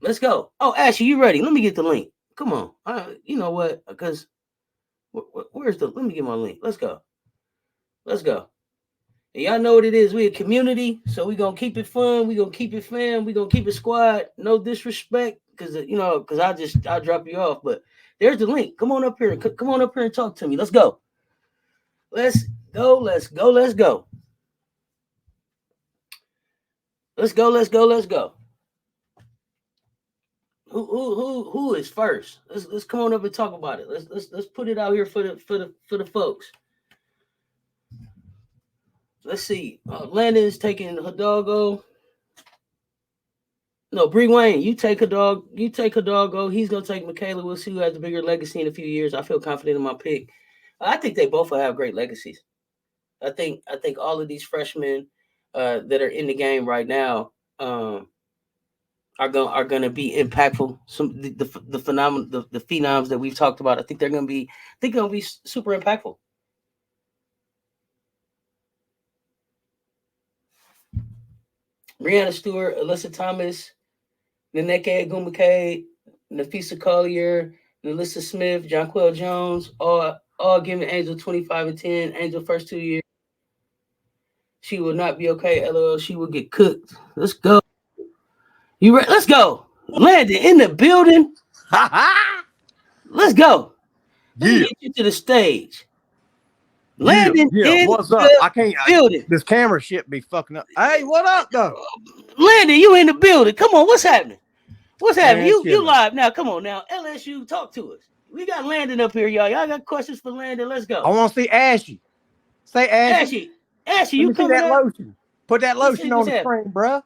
Let's go. Oh, Ashley, you ready? Let me get the link. Come on. You know what? Because where's the? Let me get my link. Let's go. Let's go. And y'all know what it is. We a community, so we gonna keep it fun. We gonna keep it fam. We gonna keep it squad. No disrespect, because I'll drop you off. But there's the link. Come on up here. Come on up here and talk to me. Let's go. Let's go. Let's go. Let's go. Let's go. Let's go. Let's go. Who is first? Let's come on up and talk about it. Let's put it out here for the folks. Let's see. Landon's taking Hidalgo. No, Bree Wayne, you take Hidalgo. He's gonna take Michaela. We'll see who has a bigger legacy in a few years. I feel confident in my pick. I think they both will have great legacies. I think all of these freshmen that are in the game right now are gonna be impactful. Some the phenoms that we've talked about. I think they're gonna be super impactful. Brianna Stewart, Alyssa Thomas, Nneka Egumake, Nafisa Collier, Nelissa Smith, Jonquel Jones, all giving Angel 25 and 10. Angel first 2 years. She will not be okay. LOL, she will get cooked. Let's go. You ready? Let's go. Landon in the building. Let's go. Let me get you to the stage. Landon in what's up? I can't. This camera shit be fucking up. Hey, what up, though? Landon, you in the building? Come on, what's happening? What's happening? You live now? Come on now, LSU, talk to us. We got Landon up here, y'all. Y'all got questions for Landon? Let's go. I want to see Ashy. Say Ashy. Ashy, you coming that up? lotion? Put that lotion on the screen, bruh.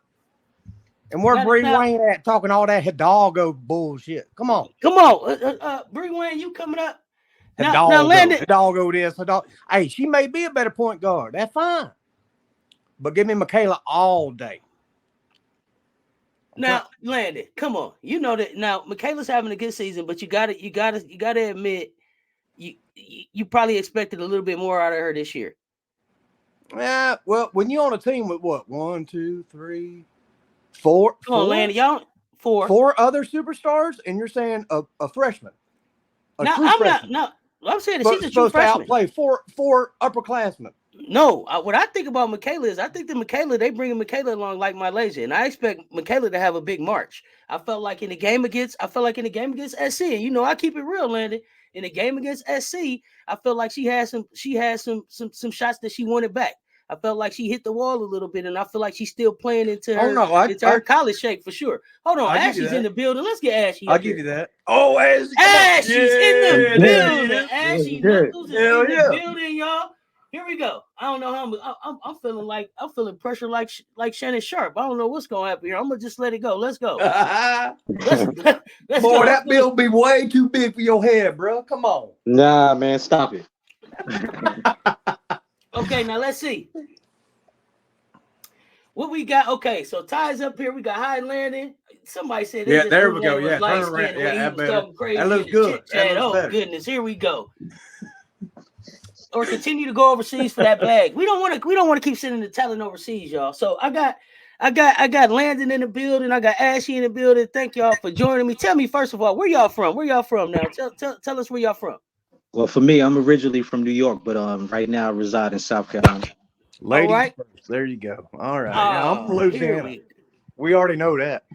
And where Bree Wayne at talking all that Hidalgo bullshit? Come on, Bree Wayne, you coming up? Now Landon, Hidalgo this. Hey, she may be a better point guard. That's fine. But give me Michaela all day. Now, Landon, come on. You know that now Michaela's having a good season, but you gotta admit you probably expected a little bit more out of her this year. Yeah, well, when you're on a team with what? 1, 2, 3, 4. Come on, Landon, y'all. Four other superstars, and you're saying a freshman. I'm saying that she's a true freshman. Outplay four upperclassmen. No, what I think about Michaela is I think that they bringing Michaela along like Malaysia, and I expect Michaela to have a big March. I felt like in the game against SC, and you know I keep it real, Landon. In the game against SC, I felt like she had some shots that she wanted back. I felt like she hit the wall a little bit, and I feel like she's still playing into her college shape for sure. Hold on, Ashley's in the building. Let's get Ashley. I'll give you that. Oh, Ashley's in the building. Ashy Knuckles is in the building, y'all. Here we go. I don't know how I'm feeling pressure like Shannon Sharp. I don't know what's gonna happen here. I'm gonna just let it go. Let's go. Let's Boy, that bill be way too big for your head, bro. Come on. Nah, man, stop it. Okay, now let's see. What we got? Okay, so Ty's up here. We got High Landon. Somebody said, "Yeah, there we go." Yeah, turn around. Yeah, that looks good. Oh goodness, here we go. Or continue to go overseas for that bag. We don't want to keep sending the talent overseas, y'all. So I got Landon in the building. I got Ashy in the building. Thank y'all for joining me. Tell me first of all, where y'all from? Where y'all from now? Tell us where y'all from. Well, for me, I'm originally from New York, but right now I reside in South Carolina. Ladies first. There you go. All right. I'm from Louisiana. We already know that.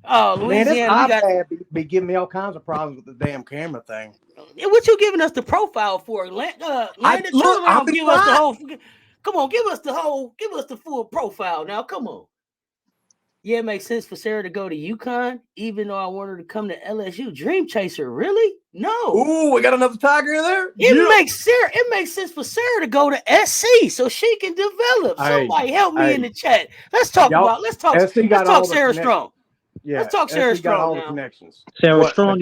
Oh, Louisiana. Man, this iPad be giving me all kinds of problems with the damn camera thing. What you giving us the profile for? Landon, give us the whole. Come on, give us the full profile now. Come on. Yeah, it makes sense for Sarah to go to UConn, even though I want her to come to LSU. Dream Chaser, really? No. Ooh, we got another tiger in there. It makes sense for Sarah to go to SC so she can develop. Somebody help me in the chat. Let's talk Sarah Strong. Yeah, let's talk Sarah Strong now. Connections. Sarah Strong,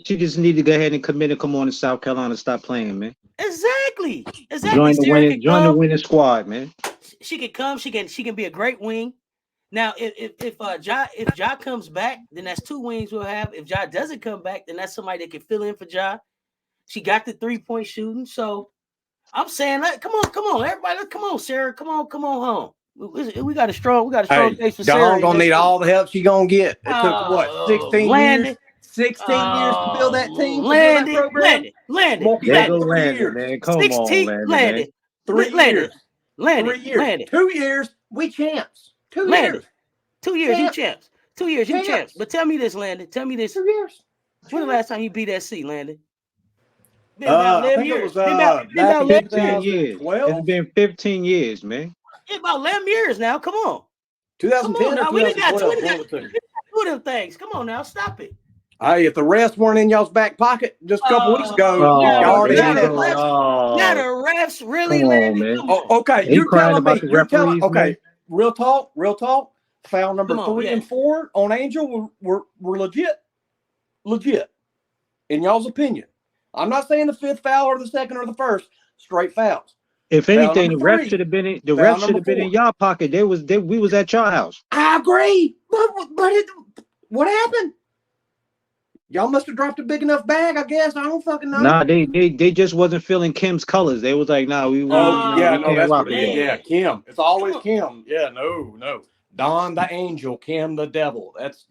she just need to go ahead and commit and come on to South Carolina and stop playing, man. Exactly. Join the winning squad, man. She can come. She can be a great wing. Now, if Ja comes back, then that's 2 wings we'll have. If Ja doesn't come back, then that's somebody that can fill in for Ja. She got the 3-point shooting, so I'm saying, come on, everybody, come on, Sarah, come on home. We got a strong case for Dawn Sarah. gonna need all the help she gonna get. It took what 16 Landon. years? 16 years to build that team, to build Landon, that program. Landon. There go Landon, man. Come on, Landon, man. 3 years. Landon. 3 years. Landon. 2 years. We champs. 2 Landon. years. 2 years. Champs. You champs. 2 years. You Champs. champs. But tell me this, Landon. Tell me this. 2 years. When the last time you beat SC, Landon? Been I about 11 think it years. was Been about back in 15 years. 2012. It's been 15 years, man. It's about 11 years now. Come on. 2010 Come on now. or We done got 2012. two of them things. Come on now. Stop it. Hey, if the rest weren't in y'all's back pocket just a couple weeks ago, y'all already had that. Now the refs really, Come on, Landon. man. Come on. Oh, okay, He you're crying telling me. about the You're telling. referees, Okay, man. real talk. Foul number Come on, 3 yeah. and 4 on Angel were legit. In y'all's opinion, I'm not saying the 5th foul or the 2nd or the 1st. Straight fouls. If Foul anything, the number ref 3. should have been in. The Foul ref should number have been 4. in y'all pocket. We was at your house. I agree, but what happened? Y'all must have dropped a big enough bag, I guess. I don't fucking know. Nah, they just wasn't feeling Kim's colors. They was like, nah, we Oh, we yeah, can't no, that's rock what with it is. that. Yeah, Kim. It's always Come Kim. Yeah, no. Don the angel, Kim the devil. That's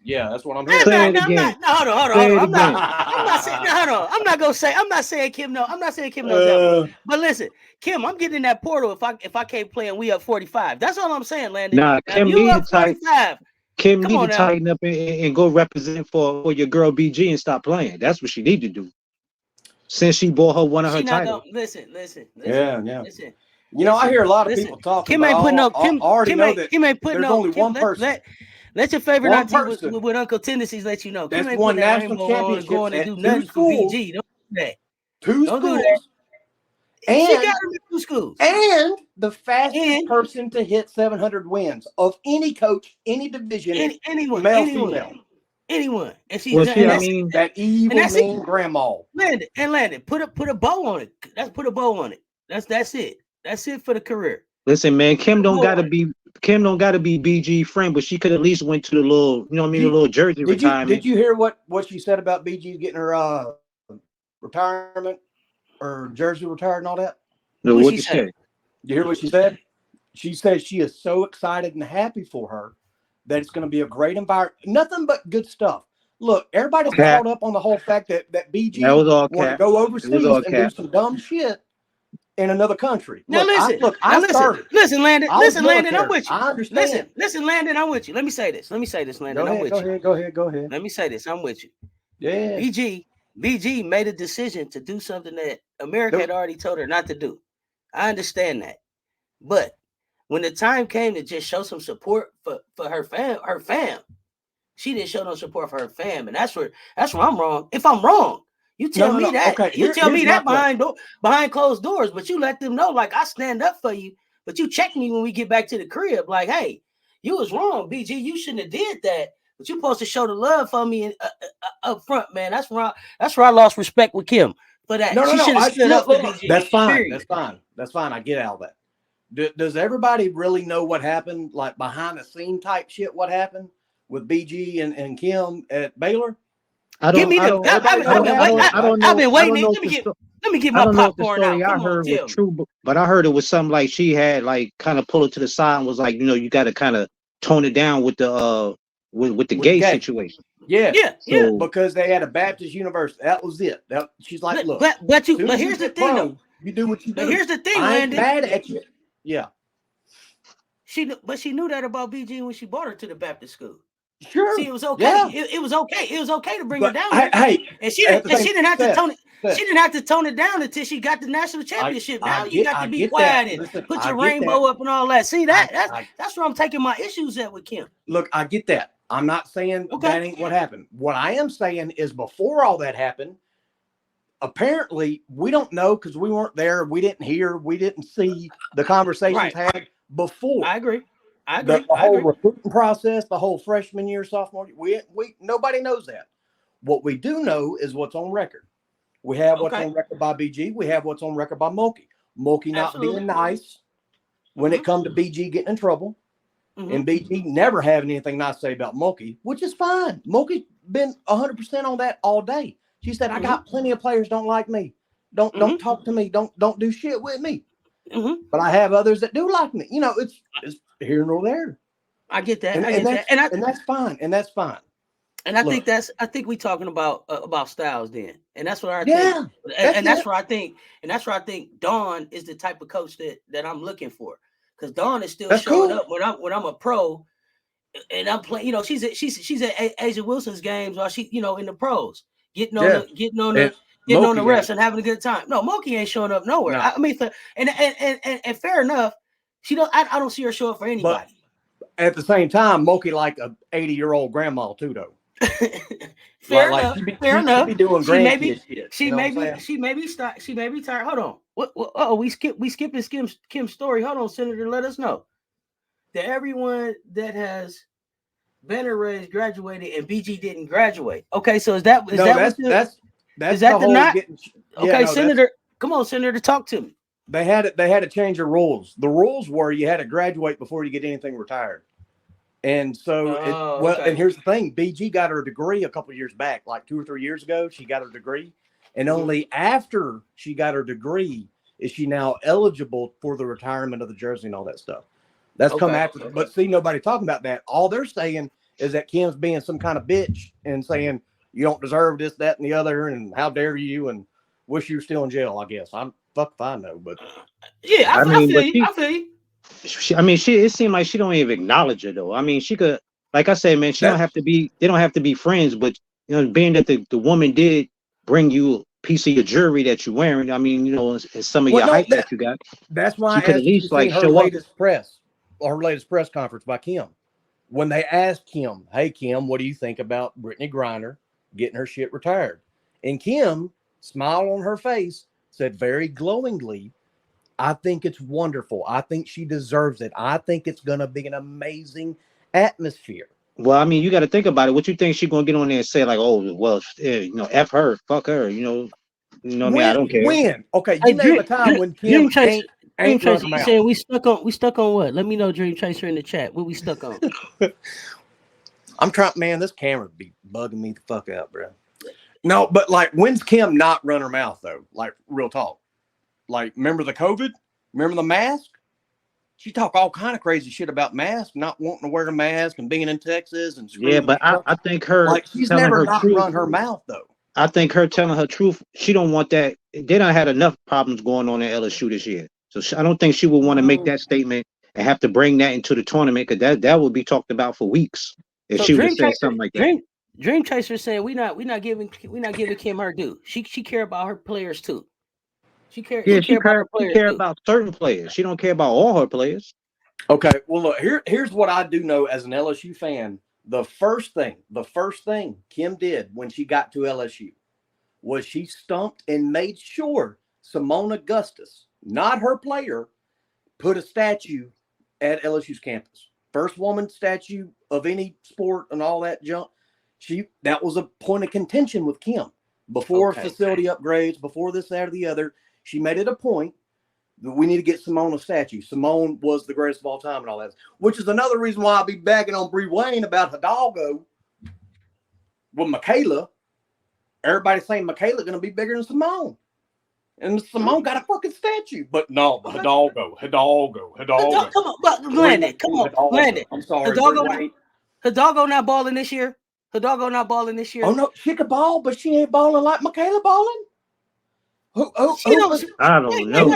what I'm Say hearing. it again. Hold on. Say it I'm again. not saying. No, hold on. I'm not saying Kim. No, I'm not saying Kim knows that. But listen, Kim, I'm getting in that portal if I can't play and we up 45. That's all I'm saying, Landon. Nah, Now, Kim you need up to tighten. 45. Kim Come need on to now. tighten up and go represent for your girl BG and stop playing. That's what she need to do. Since she bought her one of her She not titles. gonna listen. Yeah. Listen. You know, I hear a lot of people talking. Kim ain't putting up. I already know that Kim ain't putting there's up. only one person. Let your favorite One auntie person. with Uncle Tendencies let you know. Kim That's ain't won putting that national rainbow on and championships going and at do 2 nothing for schools. BG. Don't do that. 2 Don't do schools. that. And She got him in 2 schools. And the fastest And- person to hit 700 wins of any coach, any division, Anyone. female. Anyone. And she's Well, done. see, And I that's, mean, That evil that's it. mean grandma. Landon, put a bow on it. Put a bow on it. That's it. That's it for the career. listen, man, Kim don't Boy. gotta be BG friend, but she could at least went to the little, you know what I mean, the little jersey retirement. Did you hear what she said about BG getting her retirement or jersey retired and all that? What she said? You hear what she said? She says she is so excited and happy for her that it's going to be a great environment. Nothing but good stuff. Look, everybody's caught up on the whole fact that BG That was all wanted to cap. go overseas It was all and do cap. some dumb shit in another country. Now listen. Listen, Landon. Listen, Landon, I'm with you. I understand. Listen, Landon, I'm with you. Let me say this, Landon. I'm with you. Go ahead. Let me say this. I'm with you. Yeah. BG made a decision to do something that America had already told her not to do. I understand that. But when the time came to just show some support for her fam, she didn't show no support for her fam. And that's where I'm wrong. If I'm wrong, you tell me that. Okay. You tell me that behind closed doors, but you let them know, like, I stand up for you. But you check me when we get back to the crib, like, hey, you was wrong, BG. You shouldn't have did that. But you supposed to show the love for me up front, man. That's where I lost respect with Kim for that. She should have stood up for BG. That's fine. Period. That's fine. I get all that. Does everybody really know what happened, like behind the scene type shit? What happened with BG and Kim at Baylor? I've been waiting. Let me get my popcorn out. I heard was true, but I heard it was something like she had like kind of pulled it to the side and was like, you got to kind of tone it down with the with the gay situation. Yeah. Because they had a Baptist university. That was it. She's like, look, but here's the thing, though. You do what you do. But here's the thing, I ain't Landon. mad at you. Yeah. She knew that about BG when she brought her to the Baptist school. Sure. See, it was okay. Yeah. It was okay. It was okay to bring her down. And she didn't have to tone it. She didn't have to tone it down until she got the national championship. You got to be quiet and put your rainbow up and all that. See that's where I'm taking my issues at with Kim. Look, I get that. I'm not saying that ain't what happened. What I am saying is before all that happened, apparently we don't know because we weren't there. We didn't hear. We didn't see the conversations had before. I agree. The whole recruiting process, the whole freshman year, sophomore year, we nobody knows that. What we do know is what's on record. We have what's on record by BG. We have what's on record by Mulkey. Mulkey not being nice when it comes to BG getting in trouble. And BG never having anything nice to say about Mulkey, which is fine. Mulkey's been 100% on that all day. She said, I got plenty of players don't like me. Don't talk to me. Don't do shit with me. But I have others that do like me. It's here nor there. I get that. And that's fine. And that's fine. And I think we talking about styles then, and that's what I think. And that's where I think Dawn is the type of coach that I'm looking for, because Dawn is still showing up when I'm a pro, and I'm playing. You know, she's at Asia Wilson's games while she, you know, in the pros, getting on the refs and having a good time. No, Moki ain't showing up nowhere. No. I mean, and fair enough, I don't see her show up for anybody. But at the same time, Moki like a 80-year-old grandma too, though. Fair enough. She be doing grandkid shit. She may be tired. Hold on. What? We skipping Kim's story. Hold on, Senator. Let us know that everyone that has banner raised graduated and BG didn't graduate. Okay, so that's the not? Okay, Senator. Come on, Senator. Talk to me. They had to change the rules. The rules were you had to graduate before you get anything retired. And so, and here's the thing: BG got her degree a couple of years back, like 2 or 3 years ago. She got her degree, and only after she got her degree is she now eligible for the retirement of the jersey and all that stuff. That's come after. Okay. But see, nobody talking about that. All they're saying is that Kim's being some kind of bitch and saying you don't deserve this, that, and the other, and how dare you, and wish you were still in jail. I guess I'm fuck if I know, but yeah, I feel you. It seemed like she don't even acknowledge it though. I mean, she could, like I said, man, they don't have to be friends, but you know, being that the woman did bring you a piece of your jewelry that you're wearing, I mean, you know, and some of your hype that you got. That's why I asked at least like her latest press conference by Kim. When they asked Kim, hey Kim, what do you think about Brittany Griner getting her shit retired? And Kim, smile on her face, said very glowingly, I think it's wonderful. I think she deserves it. I think it's going to be an amazing atmosphere. Well, I mean, you got to think about it. What you think she's going to get on there and say like, oh, well, you know, F her, fuck her, you know what I mean? I don't care. When? Okay, you name a time when Kim ain't Dream Chaser saying we stuck on what? Let me know, Dream Chaser, in the chat. What we stuck on? I'm trying, man, this camera be bugging me the fuck out, bro. No, but like, when's Kim not run her mouth though? Like, real talk. Like, remember the COVID? Remember the mask? She talked all kind of crazy shit about masks, not wanting to wear a mask and being in Texas and yeah, but I think her like she's never not run her mouth though. I think her telling her truth, she don't want that. They done had enough problems going on at LSU this year, so I don't think she would want to make that statement and have to bring that into the tournament, because that would be talked about for weeks if she would say something like that. Dream Chaser saying we not giving Kim her due. She care about her players too. She care about certain players. She don't care about all her players. Okay, well look, here's what I do know as an LSU fan. The first thing Kim did when she got to LSU was she stumped and made sure Simone Augustus, not her player, put a statue at LSU's campus. First woman statue of any sport and all that junk. That was a point of contention with Kim. Before facility upgrades, before this, that, or the other. She made it a point that we need to get Simone a statue. Simone was the greatest of all time and all that, which is another reason why I'll be bagging on Bree Wayne about Hidalgo with Michaela. Everybody's saying Michaela going to be bigger than Simone. And Simone got a fucking statue. But no, Hidalgo. Come on, Landon. Landon. I'm sorry. Hidalgo not balling this year. Oh, no, she could ball, but she ain't balling like Michaela balling. I don't know.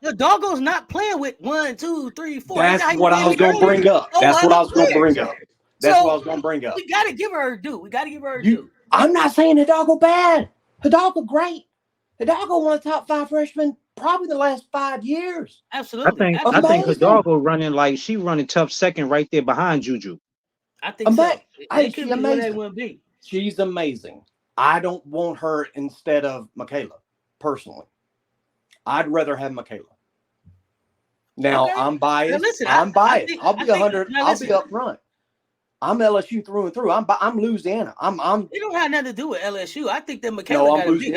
Hidalgo's not playing with 1, 2, 3, 4. That's what I was going to bring up. We got to give her her due. I'm not saying Hidalgo bad. Hidalgo great. Hidalgo one of the top 5 freshmen probably the last 5 years. Absolutely. I think Hidalgo running tough second right there behind Juju. I think she's amazing. She's amazing. I don't want her instead of Michaela, personally. I'd rather have Michaela. Now, I'm biased. Listen, I'm biased. I'll be 100. I'll be up front. I'm LSU through and through. I'm Louisiana. It don't have nothing to do with LSU. I think that Michaela got a big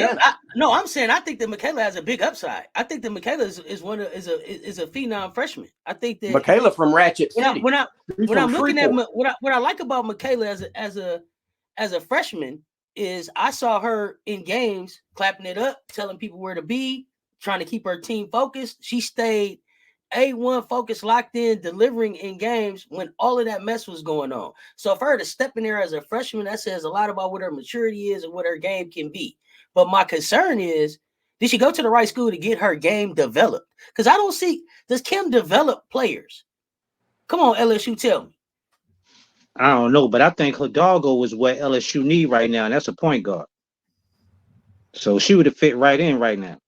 I'm saying I think that Michaela has a big upside. I think that Michaela is a phenom freshman. I think that Michaela from Ratchet City. When I'm looking at what I like about Michaela as a freshman is I saw her in games clapping it up, telling people where to be, trying to keep her team focused. She stayed A1 focused, locked in, delivering in games when all of that mess was going on. So for her to step in there as a freshman, that says a lot about what her maturity is and what her game can be. But my concern is, did she go to the right school to get her game developed? Because I don't see, does Kim develop players? Come on, LSU, tell me. I don't know, but I think Hidalgo is what LSU need right now, and that's a point guard. So she would have fit right in right now.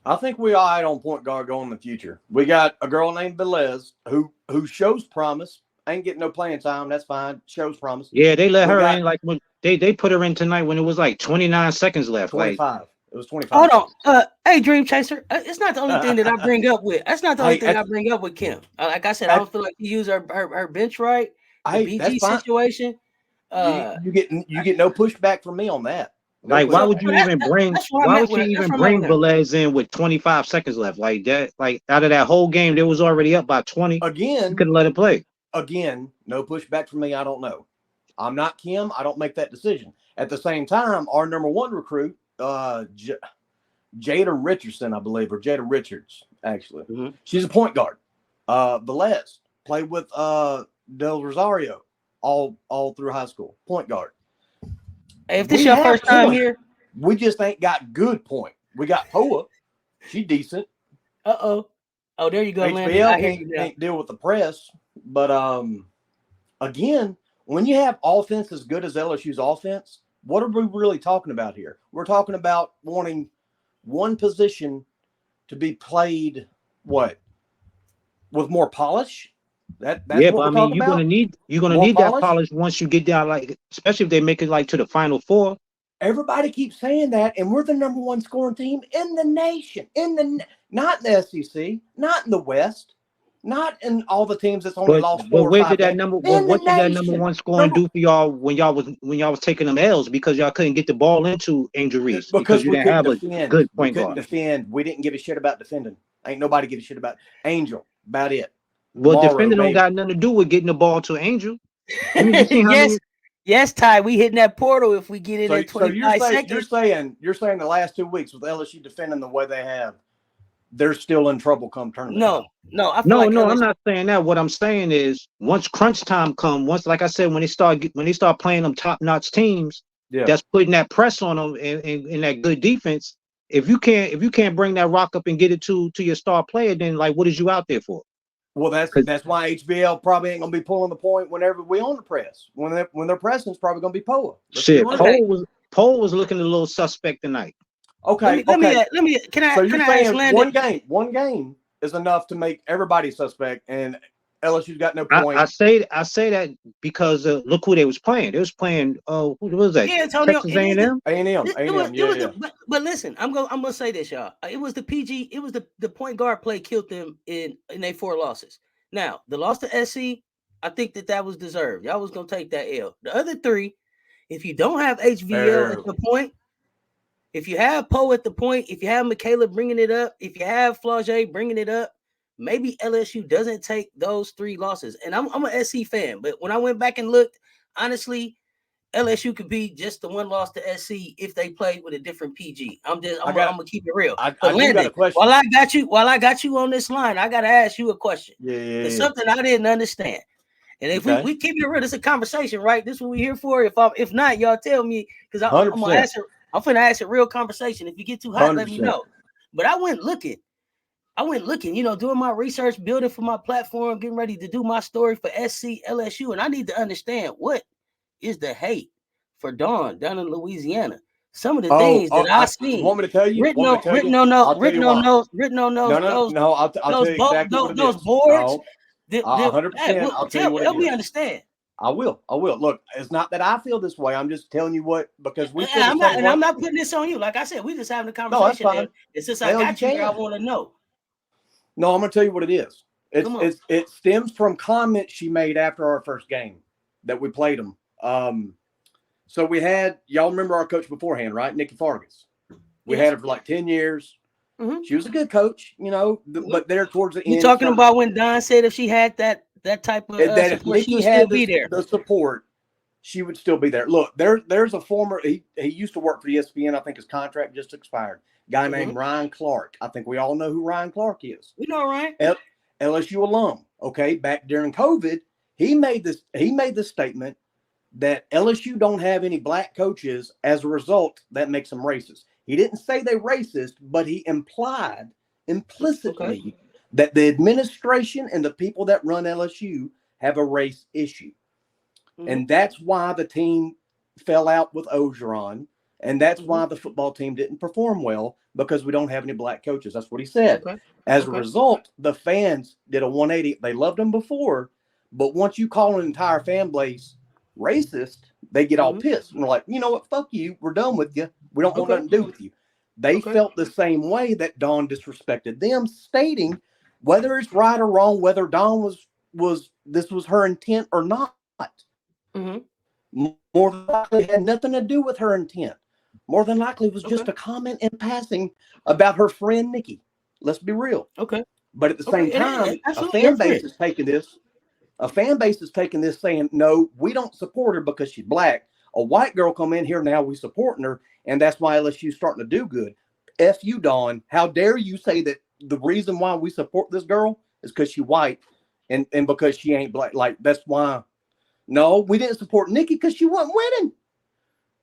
I think we all right on point guard going in the future. We got a girl named Velez who shows promise. Ain't getting no playing time. That's fine. Shows promise. Yeah, they let her in like when they put her in tonight when it was like 29 seconds left. 25. It was 25. Hold on. Hey, Dream Chaser. It's not the only thing that I bring up with. That's not the only thing I bring up with Kim. Like I said, I don't feel like you use her bench right. The BG situation. You get no pushback from me on that. No like, why would you even bring? Why would you even bring Velez in with 25 seconds left? Like that. Like out of that whole game, they was already up by 20. Again, you couldn't let it play. Again, no pushback from me. I don't know. I'm not Kim. I don't make that decision. At the same time, our number one recruit, Jada Richardson, I believe, or Jada Richards, actually. Mm-hmm. She's a point guard. Velez played with Del Rosario all through high school. Point guard. Hey, if this is your first time here, we just ain't got good point. We got Poa. She decent. Oh, there you go, HBL can't deal with the press. But again, when you have offense as good as LSU's offense, what are we really talking about here? We're talking about wanting one position to be played with more polish. That's yeah, what but I mean, you're gonna need that polish once you get down, like especially if they make it like to the Final Four. Everybody keeps saying that, and we're the number one scoring team in the nation, not in the SEC, not in the West, not in all the teams that's only lost 4 or 5 what did that number one scoring do for y'all when y'all was taking them L's because y'all couldn't get the ball into Angel Reese because you didn't have a good point guard. We couldn't defend. We didn't give a shit about defending. Ain't nobody give a shit about Angel. About it. Well, defending don't got nothing to do with getting the ball to Angel. Yes, Ty, we hitting that portal if we get in at 25 seconds. You're saying the last 2 weeks with LSU defending the way they have, they're still in trouble come tournament. No, I'm not saying that. What I'm saying is once crunch time come, like I said, when they start playing them top-notch teams, that's putting that press on them and that good defense. If you can't bring that rock up and get it to your star player, then like what is you out there for? Well, that's why HBL probably ain't gonna be pulling the point whenever we on the press. When they're pressing, it's probably gonna be Poa. Shit, Poa was looking a little suspect tonight. Okay. Let me. Can I ask Landon? One game is enough to make everybody suspect, and LSU's got no point. I say that because look who they was playing. They was playing. Who was that? Yeah, Antonio. Texas A&M. A&M. But listen, I'm gonna say this, y'all. It was the PG. It was the point guard play killed them in their 4 losses. Now the loss to SC, I think that was deserved. Y'all was gonna take that L. The other 3, if you don't have HVL at the point, if you have Poe at the point, if you have Michaela bringing it up, if you have Flaugier bringing it up, maybe LSU doesn't take those 3 losses. And I'm an SC fan, but when I went back and looked, honestly, LSU could be just the 1 loss to SC if they played with a different PG. I'm gonna keep it real. But Landon, while I got you on this line, I gotta ask you a question. Yeah. It's something I didn't understand. And if we keep it real, it's a conversation, right? This is what we're here for. If not, y'all tell me because I'm gonna answer. I'm finna ask a real conversation. If you get too hot, 100%. Let me know. But I went looking, doing my research, building for my platform, getting ready to do my story for SC, LSU. And I need to understand what is the hate for Dawn down in Louisiana. Some of the things that I seen. Want me to tell you? Written on those. No, I'll tell you exactly what it is. Those boards. 100%. I'll tell you what it is. Help me understand. I will. Look, it's not that I feel this way. I'm just telling you what, because we. I'm not putting this on you. Like I said, we just having a conversation. No, it's just I got you here. I want to know. No, I'm gonna tell you what it is. It stems from comments she made after our first game that we played them. So we had y'all remember our coach beforehand, right? Nikki Fargus. We had her for like 10 years. Mm-hmm. She was a good coach, but there towards the end. You talking about when Don said if she had that type of support, she would still be there. The support, she would still be there. Look, there's a former. He used to work for ESPN. I think his contract just expired. Guy named Ryan Clark. I think we all know who Ryan Clark is. We know Ryan. LSU alum. Okay, back during COVID, he made the statement that LSU don't have any black coaches. As a result, that makes them racist. He didn't say they racist, but he implied implicitly that the administration and the people that run LSU have a race issue. And that's why the team fell out with Ogeron. And that's why the football team didn't perform well, because we don't have any black coaches. That's what he said. As a result, the fans did a 180. They loved him before, but once you call an entire fan base racist, they get all pissed. And they're like, you know what? Fuck you. We're done with you. We don't want nothing to do with you. They felt the same way that Dawn disrespected them, stating whether it's right or wrong, whether Dawn this was her intent or not. More than likely, it had nothing to do with her intent. More than likely, it was just a comment in passing about her friend Nikki. Let's be real. But at the same time, a fan base is taking this. A fan base is taking this, saying, "No, we don't support her because she's black. A white girl come in here now, we supporting her, and that's why LSU's starting to do good." F you, Dawn. How dare you say that the reason why we support this girl is because she's white and because she ain't black? Like, that's why. No, we didn't support Nikki because she wasn't winning.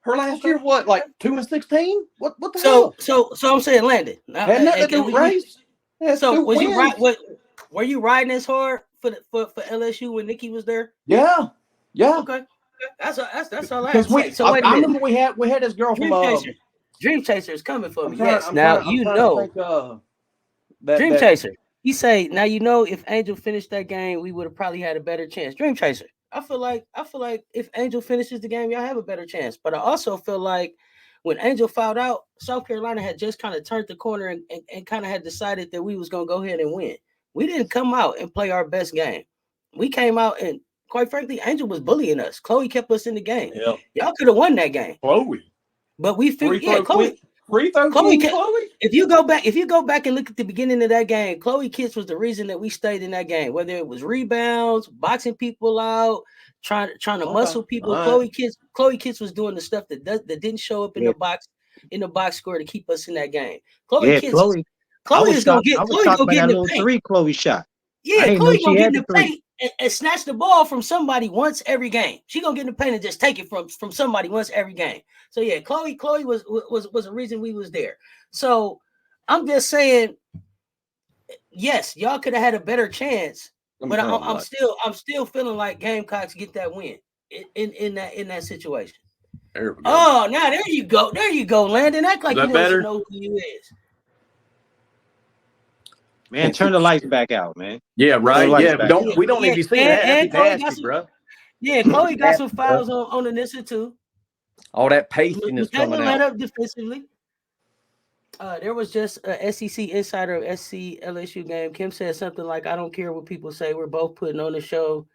Her last year, what, like 2-16? What the hell? So I'm saying, Landon. Had nothing to do with race. So was you right? Were you riding as hard for LSU when Nikki was there? Yeah. Okay. That's all I have to say. So I remember we had this girl from Dream Chaser is coming for me. Dream Chaser. He say, now you know, if Angel finished that game, we would have probably had a better chance. Dream Chaser. I feel like if Angel finishes the game, y'all have a better chance. But I also feel like when Angel fouled out, South Carolina had just kind of turned the corner and kind of had decided that we was going to go ahead and win. We didn't come out and play our best game. We came out and, quite frankly, Angel was bullying us. Chloe kept us in the game. Yeah. Y'all could have won that game. Chloe. But we figured, Chloe. If you go back and look at the beginning of that game, Chloe Kitts was the reason that we stayed in that game. Whether it was rebounds, boxing people out, trying to muscle people, Chloe Kitts was doing the stuff that didn't show up in the box score to keep us in that game. Chloe is gonna get in the paint. 3 Chloe shot. Yeah, Chloe gonna get in the paint and snatch the ball from somebody once every game. She gonna get in the paint and just take it from somebody once every game. So yeah, Chloe was a reason we was there. So I'm just saying, yes, y'all could have had a better chance, but I'm still feeling like Gamecocks get that win in that situation. There we go. Oh, now there you go, Landon. Act like you want to know who you is. Man, turn the lights back out, man. Yeah, right. Yeah, we don't need to see that. And That'd be nasty, bro. Yeah, Chloe got some fouls on Anissa too. All that pasting is coming out. Up defensively. There was just a SEC insider of SC LSU game. Kim said something like, "I don't care what people say. We're both putting on the show."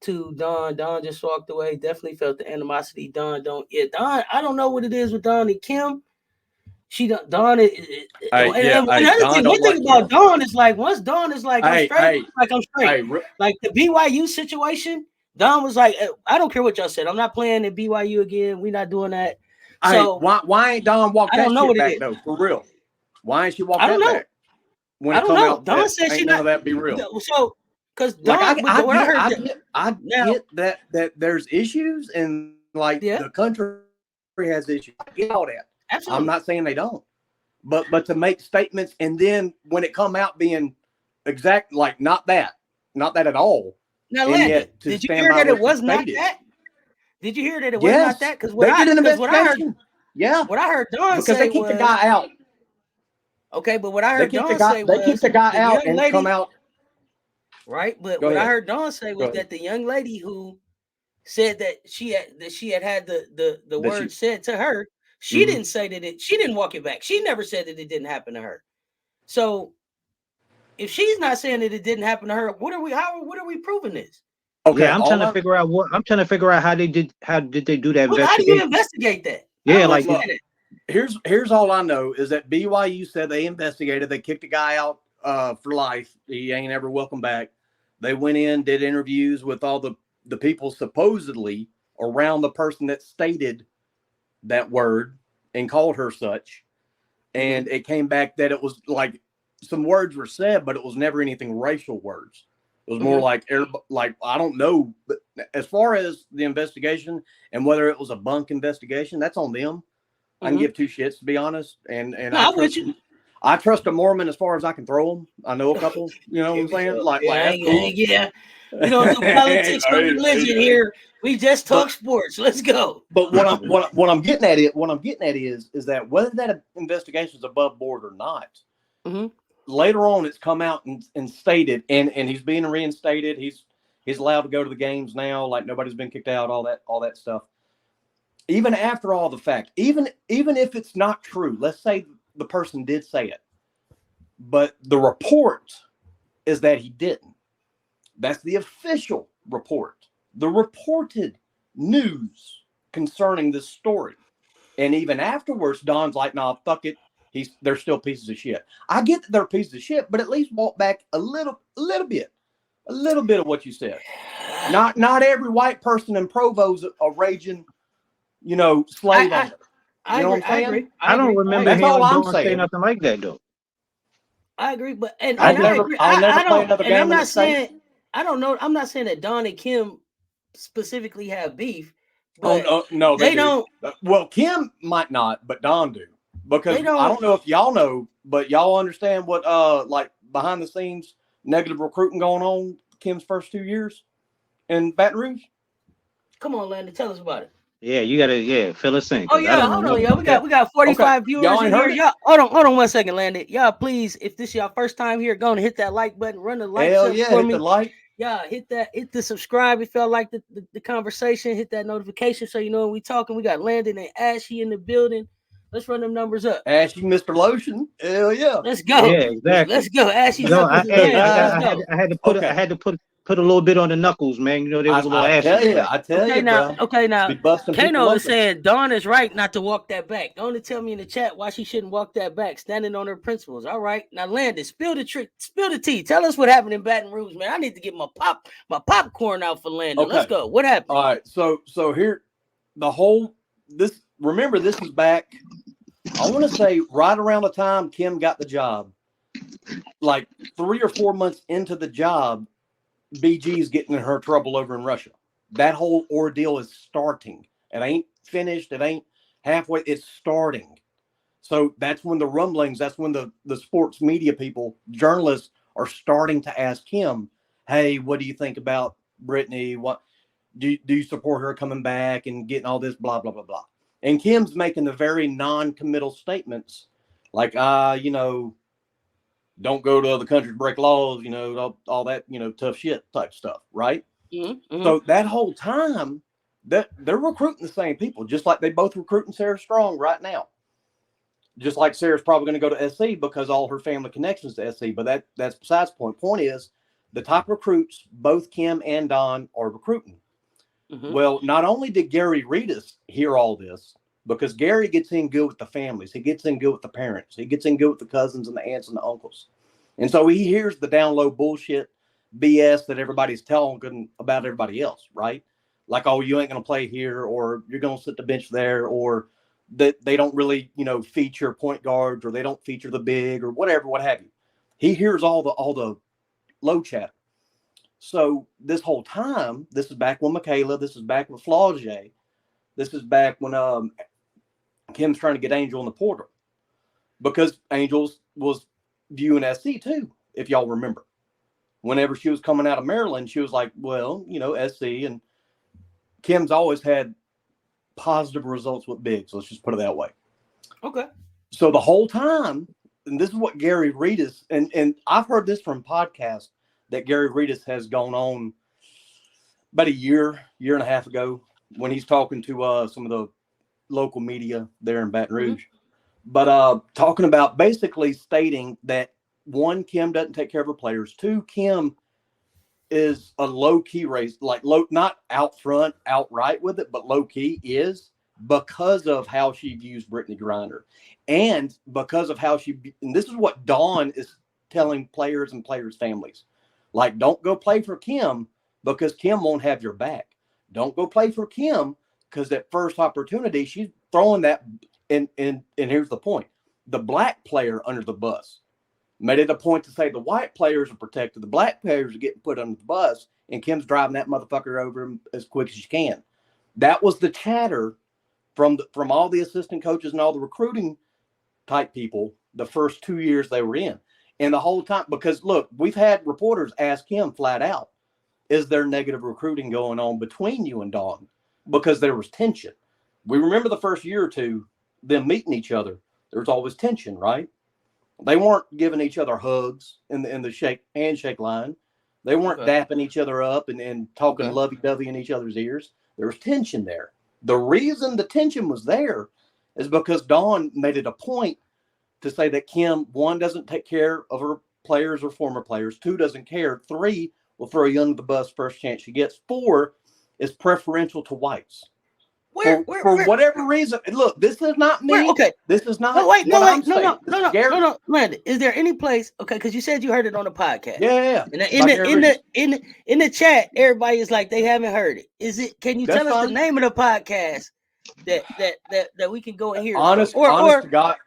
To Dawn. Dawn just walked away. Definitely felt the animosity. Dawn, I don't know what it is with Dawn and Kim. She don't. Dawn is. One thing about Dawn is like, once Dawn is like, I'm straight. Like the BYU situation, Dawn was like, I don't care what y'all said. I'm not playing at BYU again. We're not doing that. So why ain't Dawn walked that shit back though? For real. Why ain't she walked that back? I don't know. Dawn said she not. That be real. So because Dawn, I get that there's issues and like the country has issues. I get all that. Absolutely. I'm not saying they don't, but to make statements and then when it come out being exact, like not that at all. Now, Landon, did you hear that it was not that? Did you hear that it was not that? Because what I heard Dawn say they kicked the guy out. Okay, but what I heard Dawn say was they kicked the guy out and come out. Right, but what I heard Dawn say was that the young lady who said that she had the word said to her. She didn't say that she didn't walk it back. She never said that it didn't happen to her. So if she's not saying that it didn't happen to her, what are we proving this? Okay, I'm trying to figure out how they did they do that investigation. How do you investigate that? Yeah, like here's all I know is that BYU said they investigated, they kicked the guy out for life. He ain't ever welcome back. They went in, did interviews with all the people supposedly around the person that stated that word and called her such, and it came back that it was like some words were said, but it was never anything racial words. It was more like I don't know. But as far as the investigation and whether it was a bunk investigation, that's on them. I can give two shits, to be honest. And I trust a Mormon as far as I can throw them. I know a couple. You know what I'm saying? Yeah. We don't do politics or religion here. We just talk sports. Let's go. But what I'm getting at is that whether that investigation is above board or not, later on it's come out and stated, and he's being reinstated. He's allowed to go to the games now, like nobody's been kicked out, all that stuff. Even after all the fact, even if it's not true, let's say the person did say it, but the report is that he didn't. That's the official report, the reported news concerning this story. And even afterwards, Don's like, "Nah, fuck it. They're still pieces of shit." I get that they're pieces of shit, but at least walk back a little bit of what you said. Not every white person in Provo's a raging, slave owner. I agree. I don't remember him saying nothing like that though. I agree, but I'll never play another game. I'm not saying I don't know. I'm not saying that Don and Kim specifically have beef. But no, they don't. Well, Kim might not, but Don do, because I don't know if y'all know, but y'all understand what like behind the scenes negative recruiting going on Kim's first 2 years in Baton Rouge. Come on, Landon, tell us about it. Yeah, you gotta fill us in. Oh yeah, hold on, y'all. We got 45 viewers y'all in here. Y'all, hold on 1 second, Landon. Y'all, please, if this is y'all first time here, go and hit that like button, run the like for hit me. The like. Yeah, hit the subscribe if y'all like the conversation. Hit that notification so you know when we talking. We got Landon and Ashy in the building. Let's run them numbers up. Ashy, Mr. Lotion. Hell yeah. Let's go. Yeah, exactly. Let's go. Ashy. I had to put a little bit on the knuckles, man. There was a little ashy. I tell you, now, bro. Okay, now, Kano is saying Dawn is right not to walk that back. Don't tell me in the chat why she shouldn't walk that back, standing on her principles. All right. Now, Landon, spill the tea. Tell us what happened in Baton Rouge, man. I need to get my popcorn out for Landon. Okay. Let's go. What happened? All right. So here, remember, this is back, I want to say right around the time Kim got the job, like 3 or 4 months into the job, BG's getting in her trouble over in Russia. That whole ordeal is starting. It ain't finished. It ain't halfway. It's starting. So that's when the rumblings, that's when the sports media people, journalists are starting to ask Kim, hey, what do you think about Brittany? What do you support her coming back and getting all this blah, blah, blah, blah. And Kim's making the very non-committal statements like, don't go to other countries, break laws, all that, tough shit type stuff, right? Mm-hmm. So that whole time, that they're recruiting the same people, just like they both recruiting Sarah Strong right now. Just like Sarah's probably going to go to SC because all her family connections to SC, but that's besides the point. Point is, the top recruits, both Kim and Don are recruiting. Mm-hmm. Well, not only did Gary Reedus hear all this, because Gary gets in good with the families. He gets in good with the parents. He gets in good with the cousins and the aunts and the uncles. And so he hears the down low bullshit BS that everybody's telling about everybody else, right? Like, oh, you ain't going to play here, or you're going to sit the bench there, or that they don't really, feature point guards, or they don't feature the big, or whatever, what have you. He hears all the low chatter. So this whole time, this is back when Michaela, this is back with Flaugier, this is back when Kim's trying to get Angel in the portal, because Angel was viewing SC too, if y'all remember. Whenever she was coming out of Maryland, she was like, well, SC, and Kim's always had positive results with bigs. Let's just put it that way. Okay. So the whole time, and this is what Gary Reedus, and I've heard this from podcasts that Gary Reedus has gone on about a year and a half ago when he's talking to some of the local media there in Baton Rouge. Mm-hmm. But talking about basically stating that, one, Kim doesn't take care of her players. Two, Kim is a low-key race, like low, not out front, outright with it, but low-key is because of how she views Brittany Griner. And because of how and this is what Dawn is telling players and players' families. Like, don't go play for Kim because Kim won't have your back. Don't go play for Kim because that first opportunity, she's throwing that, and here's the point. The black player under the bus. made it a point to say the white players are protected, the black players are getting put on the bus, and Kim's driving that motherfucker over him as quick as she can. That was the chatter from all the assistant coaches and all the recruiting type people the first 2 years they were in. And the whole time, because look, we've had reporters ask him flat out, is there negative recruiting going on between you and Dawn? Because there was tension. We remember the first year or two, them meeting each other, there was always tension, right? They weren't giving each other hugs in the handshake line. They weren't dapping each other up and talking lovey-dovey in each other's ears. There was tension there. The reason the tension was there is because Dawn made it a point to say that Kim, 1, doesn't take care of her players or former players. 2, doesn't care. 3, will throw you under the bus first chance she gets. 4, is preferential to whites. For whatever reason. Look, this is not me. This is not. No, Landon, is there any place? Okay, because you said you heard it on the podcast. Yeah. In the chat, everybody is like they haven't heard it. Is it? Can you tell us the name of the podcast that we can go and hear? Honest to God.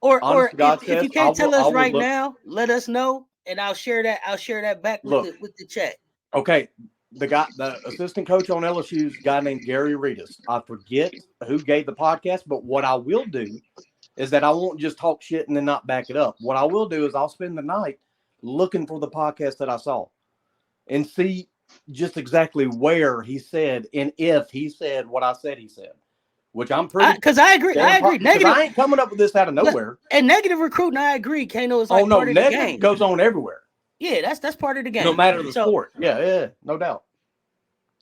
Or if you can't tell us right now, let us know, and I'll share that. I'll share that back with the chat. Okay. The assistant coach on LSU is a guy named Gary Reedus. I forget who gave the podcast, but what I will do is that I won't just talk shit and then not back it up. What I will do is I'll spend the night looking for the podcast that I saw and see just exactly where he said and if he said what I said he said, which I'm pretty. Because I agree. Negative. I ain't coming up with this out of nowhere. And negative recruiting, I agree. Kano is like part of the game. Negative goes on everywhere. Yeah, that's part of the game. No matter the sport. Yeah, no doubt.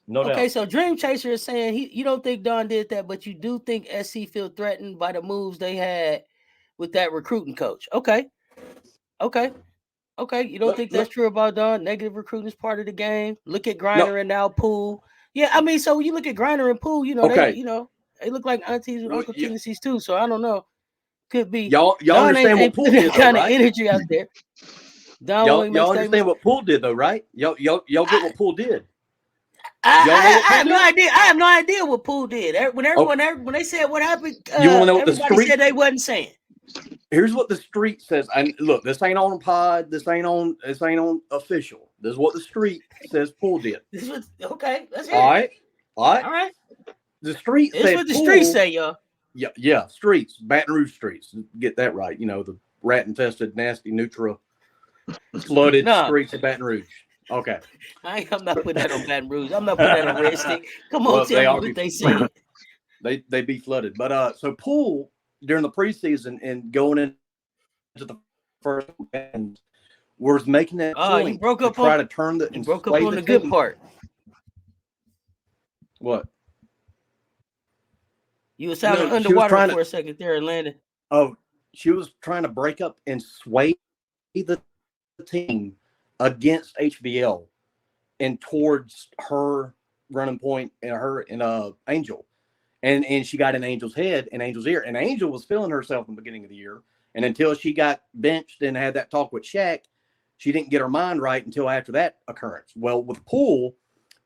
Okay, so Dream Chaser is saying you don't think Dawn did that, but you do think SC feel threatened by the moves they had with that recruiting coach. Okay. You don't think that's true about Dawn? Negative recruiting is part of the game. Look at Griner and now Poole. Yeah, I mean, so you look at Griner and Poole, they look like aunties with uncle tendencies too. So I don't know. Could be y'all understand what Poole did, kind of energy out there. Y'all understand what Poole did, though, right? Y'all get what Poole did. I have no idea. I have no idea what Poole did. When they said what happened, you want to know what the street said they wasn't saying. Here's what the street says. And look, this ain't on pod. This ain't on official. This is what the street says Poole did. Let's hear it. All right. The street said. This is what the streets say, y'all. Yeah. Streets, Baton Rouge streets. Get that right. The rat-infested, nasty, neutral, flooded streets of Baton Rouge. Okay. I'm not putting that on Baton Rouge. I'm not putting that on Red Stick. Come on, tell me what they say. They be flooded. But so Poole during the preseason and going into the first weekend was making that point you broke up to try to turn the you broke up on the good part. What? You were sounding underwater for a second there, Landon. Oh, she was trying to break up and sway the team against HBL and towards her running point and her and Angel. And she got in Angel's head and Angel's ear. And Angel was feeling herself in the beginning of the year. And until she got benched and had that talk with Shaq, she didn't get her mind right until after that occurrence. Well, with Poole,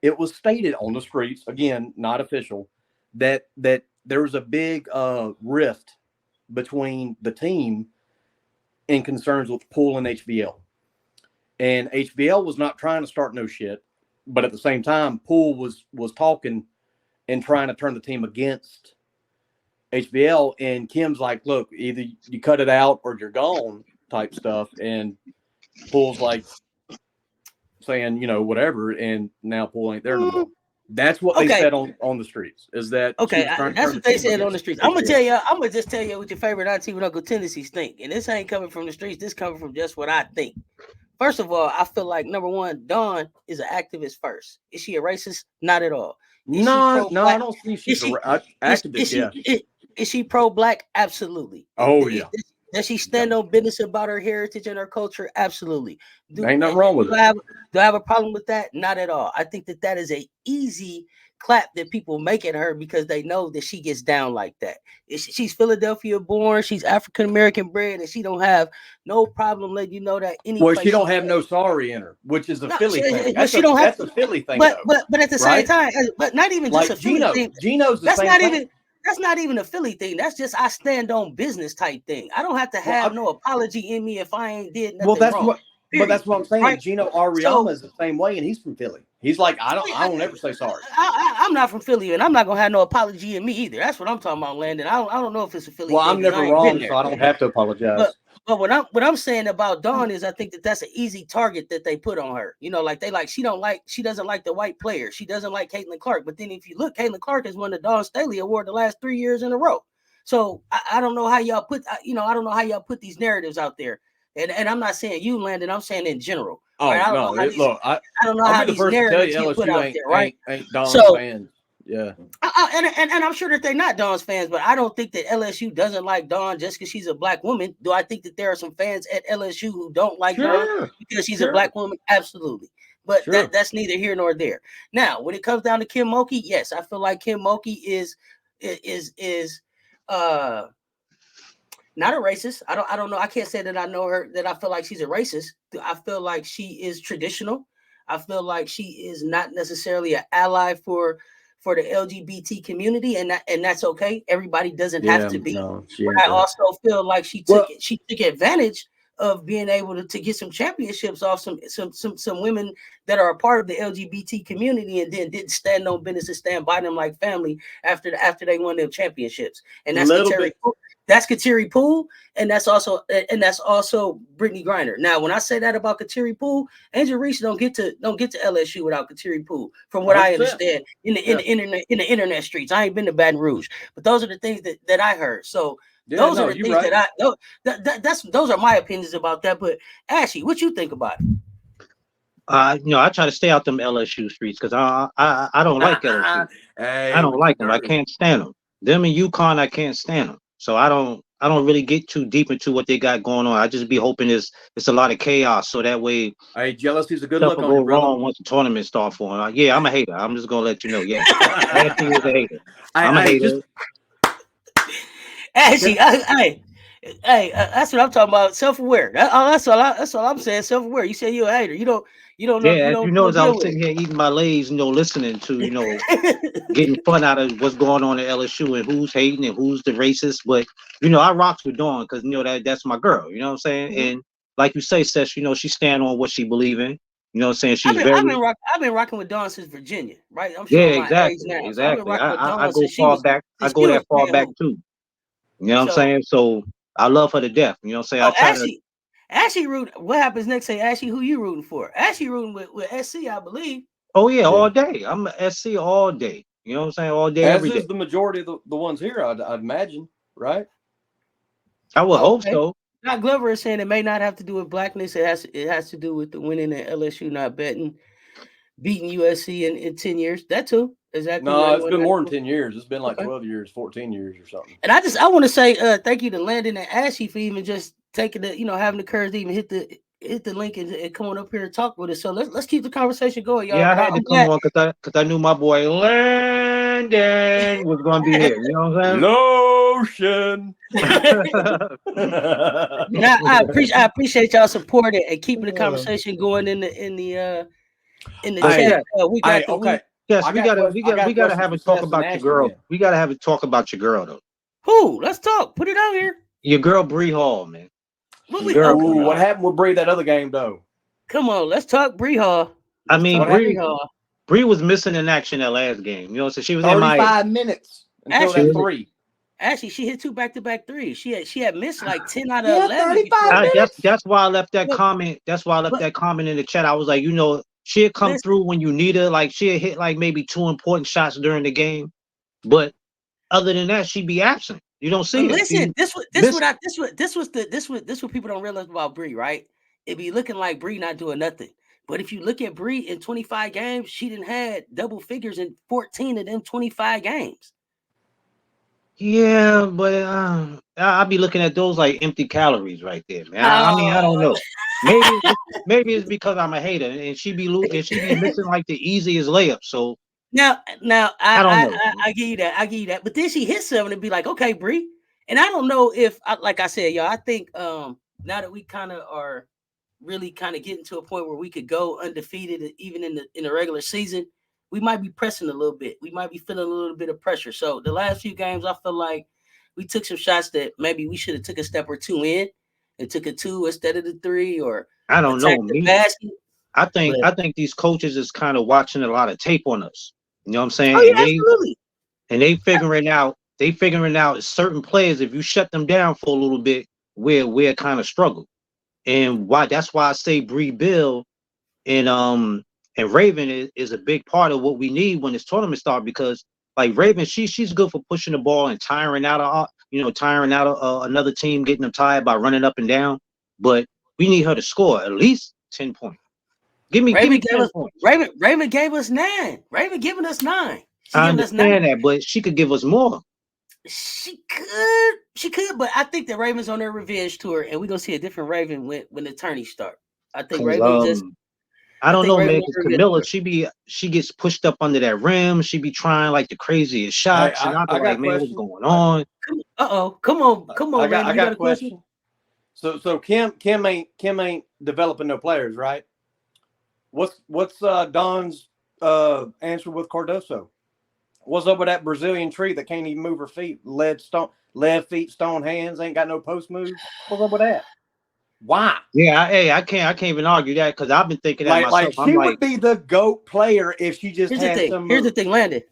it was stated on the streets, again, not official, that there was a big rift between the team in concerns with Poole and HBL. And HBL was not trying to start no shit, but at the same time, Poole was talking and trying to turn the team against HBL. And Kim's like, look, either you cut it out or you're gone type stuff. And Poole's like saying, whatever. And now Poole ain't there no more. That's what they said on the streets. Is that that's what they said on the streets. I'm gonna just tell you what your favorite auntie with Uncle tendencies think. And this ain't coming from the streets. This coming from just what I think. First of all, I feel like number one, Dawn is an activist first. Is she a racist? Not at all. No, I don't think she's an activist. Is she pro-black? Absolutely. Oh, yeah. Does she stand on business about her heritage and her culture? Absolutely. Ain't nothing wrong with it. Do I have a problem with that? Not at all. I think that is a easy clap that people make at her because they know that she gets down like that. She's Philadelphia born. She's African-American bred, and she don't have no problem letting you know that any. Well, she don't have no sorry in her, which is a Philly thing. That's a Philly thing. But at the same time, but not even like just a Philly thing. Gino's the same thing. that's not even a Philly thing. That's just I stand on business type thing. I don't have to have no apology in me if I ain't did nothing wrong. But that's what I'm saying. Right? Gino Auriemma is the same way, and he's from Philly. He's like, I don't ever say sorry. I'm not from Philly, and I'm not gonna have no apology in me either. That's what I'm talking about, Landon. I don't know if it's a Philly. Well, thing, I'm never wrong, so I don't have to apologize. But what I'm saying about Dawn is I think that's an easy target that they put on her. You know, like she doesn't like the white player. She doesn't like Caitlin Clark. But then if you look, Caitlin Clark has won the Dawn Staley Award the last 3 years in a row. So I don't know how y'all put these narratives out there. And I'm not saying you, Landon. I'm saying in general. Oh, right? I don't know how these narratives get put out there, right? Ain't Dawn's fans. Yeah. And I'm sure that they're not Dawn's fans, but I don't think that LSU doesn't like Dawn just because she's a black woman. Do I think that there are some fans at LSU who don't like Dawn because she's a black woman? Absolutely. But that's neither here nor there. Now, when it comes down to Kim Mulkey, yes, I feel like Kim Mulkey is not a racist. I don't know. I can't say that I know her, that I feel like she's a racist. I feel like she is traditional. I feel like she is not necessarily an ally for the LGBT community, and that's okay. Everybody doesn't have to be. No, but I also feel like she took advantage of being able to get some championships off some women that are a part of the LGBT community, and then didn't stand on business and stand by them like family after they won them championships. And that's Kateri Poole, and that's also Brittany Griner. Now, when I say that about Kateri Poole, Angel Reese don't get to LSU without Kateri Poole, from what 100%. I understand in the internet streets. I ain't been to Baton Rouge, but those are the things that I heard. So those are the things that those are my opinions about that. But Ashy, what you think about it? I try to stay out them LSU streets because I don't like LSU. I don't like them. I can't stand them. Them and UConn, I can't stand them. So I don't really get too deep into what they got going on. I just be hoping it's a lot of chaos, so that way. Hey, jealousy's a good look on you, brother. Wrong once the tournament start for him. Yeah, I'm a hater. I'm just gonna let you know. Yeah, Ashley is a hater. I'm a hater. Ashley, hey, that's what I'm talking about. Self-aware. That's all I'm saying. Self-aware. You say you're a hater. You don't know. Yeah, as you know, as I'm sitting here eating my Lays, listening to, getting fun out of what's going on at LSU and who's hating and who's the racist. But I rocks with Dawn because that's my girl. You know what I'm saying? Mm-hmm. And like you say, Cess, she stand on what she believe in. You know what I'm saying? She's I've been rocking with Dawn since Virginia, right? I'm sure exactly. Now. Exactly. So I go far back. I go that far back too. You know what I'm saying? So I love her to death. You know what I'm saying? Ashy root. What happens next? Say, Ashy, who you rooting for? Ashy rooting with SC, I believe. Oh yeah, all day. I'm a SC all day. You know what I'm saying? All day, every day. As is the majority of the ones here, I'd imagine, right? I would hope so. Now Glover is saying it may not have to do with blackness. It has to do with the winning at LSU not beating USC in 10 years. That too. Exactly. No, it's been more than 10 years. It's been like 12 years, 14 years or something. And I want to say thank you to Landon and Ashy for even just taking having the courage to even hit the link and coming up here and talk with us. So let's keep the conversation going, y'all. Yeah, I had to come on because I knew my boy Landon was going to be here. You know what I'm saying? Lotion. I appreciate y'all supporting and keeping the conversation going in the chat. Yes, we gotta have a talk about your girl. We gotta have a talk about your girl though. Who? Let's talk. Put it out here. Your girl Bree Hall, man. What happened with Bree that other game though? Come on, let's talk Bree Hall. I mean, Bree was missing in action that last game. You know, so she was in my 35 minutes until that 3. Actually, she hit 2 back-to-back threes. She had missed like 10 out of 11. That's why I left that comment. That's why I left that comment in the chat. I was like, she'd come through when you need her. Like she'd hit like maybe 2 important shots during the game, but other than that, she'd be absent. You don't see it. Listen, this what people don't realize about Bree, right? It be looking like Bree not doing nothing, but if you look at Bree in 25 games, she didn't had double figures in 14 of them 25 games. Yeah, but I'll be looking at those like empty calories right there, man. I mean, I don't know. Maybe it's because I'm a hater and she be missing like the easiest layup. So now I don't know. I give you that. But then she hit 7 and be like, okay, Bree. And I don't know if, like I said, y'all, I think now that we kind of are really kind of getting to a point where we could go undefeated even in the regular season, we might be pressing a little bit. We might be feeling a little bit of pressure. So the last few games, I feel like we took some shots that maybe we should have took a step or two in and took a 2 instead of the 3, or I don't know. the basket. I think these coaches is kind of watching a lot of tape on us. You know what I'm saying? Oh, yeah, absolutely. And they figuring out certain players, if you shut them down for a little bit, we're kind of struggle. And that's why I say Bree Bill and Raven is a big part of what we need when this tournament starts, because like Raven, she's good for pushing the ball and tiring out another team, getting them tired by running up and down. But we need her to score at least 10 points. Give me 10 points. Raven gave us 9. Raven giving us 9. I understand that, but she could give us more. She could, but I think the Raven's on their revenge tour, and we're gonna see a different Raven when the tourneys start. I think Raven I don't know, man, because Camilla, she gets pushed up under that rim. She be trying like the craziest shots, and I be like, man, what's going on? Come on. I got a question. So Kim ain't developing no players, right? What's Don's answer with Cardoso? What's up with that Brazilian tree that can't even move her feet? Lead feet, stone hands, ain't got no post moves. What's up with that? Why? Yeah, I can't even argue that, because I've been thinking that myself. Like she would be the GOAT player if she just had some. Here's the thing, Landon.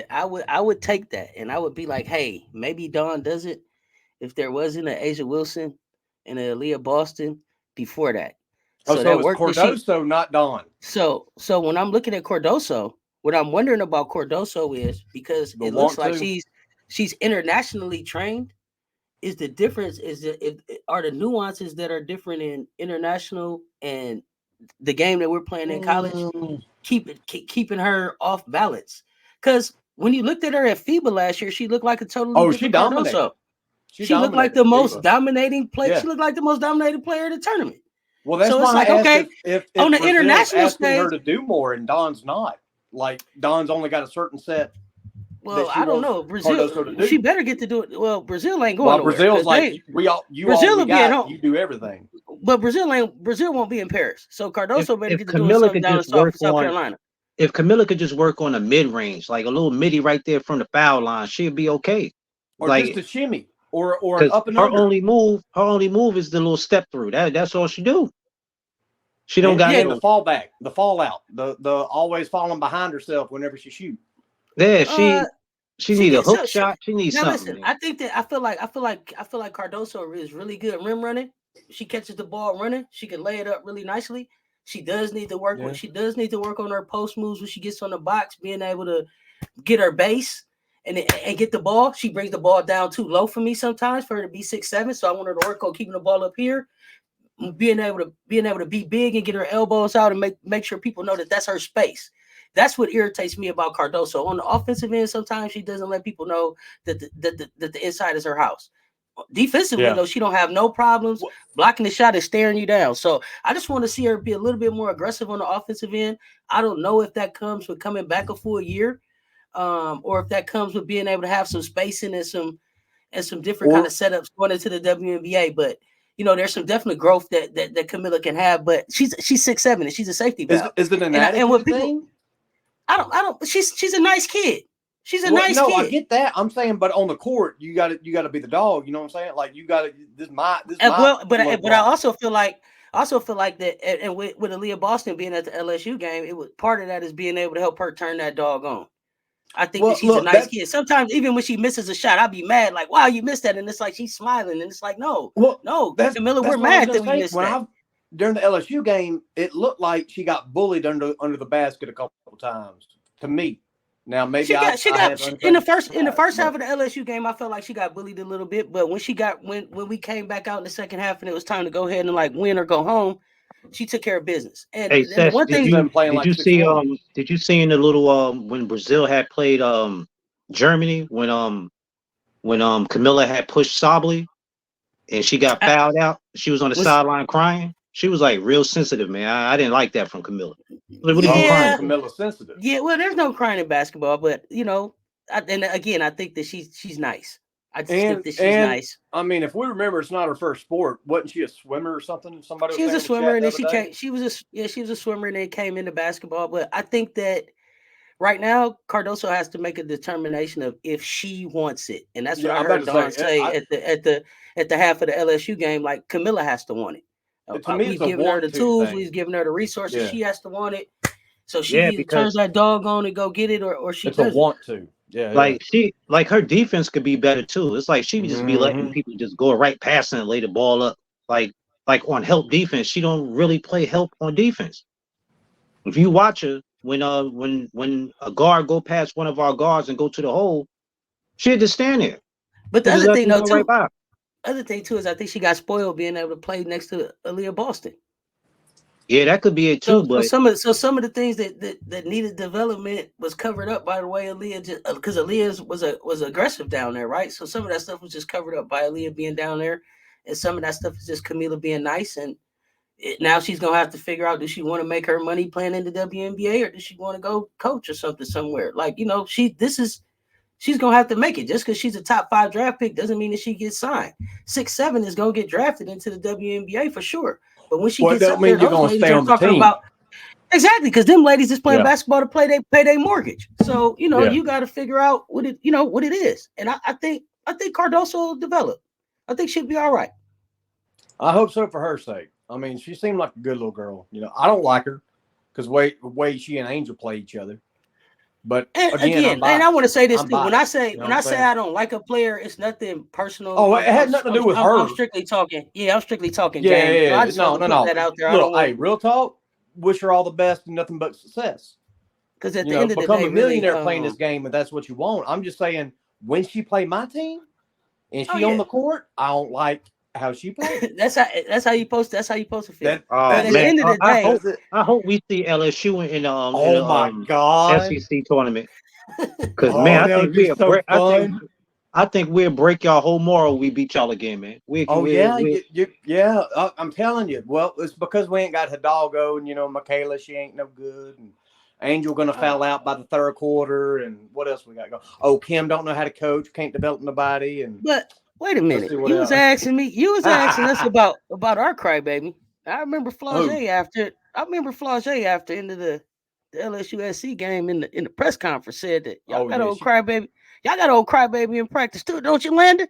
I would take that, and I would be like, hey, maybe Dawn does it if there wasn't an Asia Wilson and an Aaliyah Boston before that. So that worked. Cardoso, not Dawn. So when I'm looking at Cardoso, what I'm wondering about Cardoso is, because it looks like she's internationally trained. Is the difference are the nuances that are different in international and the game that we're playing in college, keeping her off balance? Because when you looked at her at FIBA last year, she looked like a totally different Cardoso. She looked like the most dominating player. Yeah. She looked like the most dominating player in the tournament. Well, that's why I asked if on the international stage, her to do more, and Dawn's not. Like Dawn's only got a certain set. Well, I don't know. Brazil, she better get to do it. Well, Brazil ain't going nowhere. Brazil's like you do everything. But Brazil won't be in Paris. So Cardoso better get to do something down in South Carolina. If Camilla could just work on a mid range, like a little midi right there from the foul line, she'd be okay. Or like just a shimmy, or an up and under. Her only move is the little step through. That's all she do. She don't got the fall back, the fall out, the always falling behind herself whenever she shoots. Yeah, she needs a hook shot. She needs something. Listen, I think that I feel like Cardoso is really good at rim running. She catches the ball running. She can lay it up really nicely. She does need to work. She does need to work on her post moves when she gets on the box, being able to get her base and get the ball. She brings the ball down too low for me sometimes for her to be 6'7". So I want her to work on keeping the ball up here, being able to be big and get her elbows out and make sure people know that that's her space. That's what irritates me about Cardoso. On the offensive end, sometimes she doesn't let people know that the inside is her house. Defensively, though, she don't have no problems blocking the shot and staring you down. So I just want to see her be a little bit more aggressive on the offensive end. I don't know if that comes with coming back a full year, or if that comes with being able to have some spacing and some different kind of setups going into the WNBA. But there's some definite growth that Camilla can have. But she's 6'7" and she's a safety valve. Is it an attitude thing? I don't. She's a nice kid. She's a nice kid. I get that. I'm saying, but on the court, you got to be the dog. You know what I'm saying? Like you got to. But I also feel like that, and with Aaliyah Boston being at the LSU game, it was part of that is being able to help her turn that dog on. I think that she's a nice kid. Sometimes even when she misses a shot, I'll be mad. Like, wow, you missed that, and it's like she's smiling, and it's like, no, Camilla, we're mad that we missed that. During the LSU game, it looked like she got bullied under the basket a couple of times. To me, now maybe she got in the first half of the LSU game, I felt like she got bullied a little bit. But when we came back out in the second half and it was time to go ahead and like win or go home, she took care of business. And, one thing did you see in the little when Brazil had played Germany when Camilla had pushed Sably and she got fouled out, she was on the sideline crying. She was like real sensitive, man. I didn't like that from Camilla. What are you crying? Camilla's sensitive. Yeah, well, there's no crying in basketball, but and again, I think that she's nice. I just think that she's nice. I mean, if we remember, it's not her first sport. Wasn't she a swimmer or something? She was a swimmer, and then she was a swimmer, and then came into basketball. But I think that right now, Cardoso has to make a determination of if she wants it, and that's what I heard Dawn say at the half of the LSU game. Like Camilla has to want it. To me, we've given her the tools, we've given her the resources. She has to want it, so she either turns that dog on and go get it, or she doesn't. It's a want to. Yeah, like her defense could be better too. It's like she would just be letting people just go right past her and lay the ball up. Like on help defense, she don't really play help on defense. If you watch her, when a guard go past one of our guards and go to the hole, she had to stand there. But the other thing though too, other thing too is I think she got spoiled being able to play next to Aaliyah Boston. Yeah, that could be it too. But some of the things that needed development was covered up by the way Aaliyah, just because Aaliyah was aggressive down there, right? So some of that stuff was just covered up by Aaliyah being down there, and some of that stuff is just Camila being nice. And now she's gonna have to figure out: does she want to make her money playing in the WNBA, or does she want to go coach or something somewhere? Like she's gonna have to make it. Just because she's a top 5 draft pick doesn't mean that she gets signed. 6'7" is gonna get drafted into the WNBA for sure. But when she gets up there, you're going to stay on the team. Exactly, because them ladies is playing basketball to pay their mortgage. So you got to figure out what it is. And I think Cardoso will develop. I think she'll be all right. I hope so for her sake. I mean, she seemed like a good little girl. I don't like her because way she and Angel play each other. But again, and I want to say this too. When I say I don't like a player, it's nothing personal. Oh, it had nothing to do with her. I'm strictly talking. Yeah, I'm strictly talking. Yeah. I just no. That out there. Look, hey, real talk. Wish her all the best and nothing but success. Because at the end of the day, become a millionaire playing this game, and that's what you want. I'm just saying, when she play my team and she on the court, I don't like how she plays. that's how you post. That's how you supposed to feel. At the end of the day, I hope we see LSU in the SEC tournament. Because I think we'll break y'all whole moral. We beat y'all again, man. I'm telling you. Well, it's because we ain't got Hidalgo and Michaela. She ain't no good. And Angel gonna foul out by the third quarter. And what else we got going? Oh, Kim don't know how to coach. Can't develop nobody. But wait a minute. You was asking us about our crybaby. I remember Flau'jae after into the LSU SC game in the press conference said that y'all got old crybaby in practice too, don't you, Landon?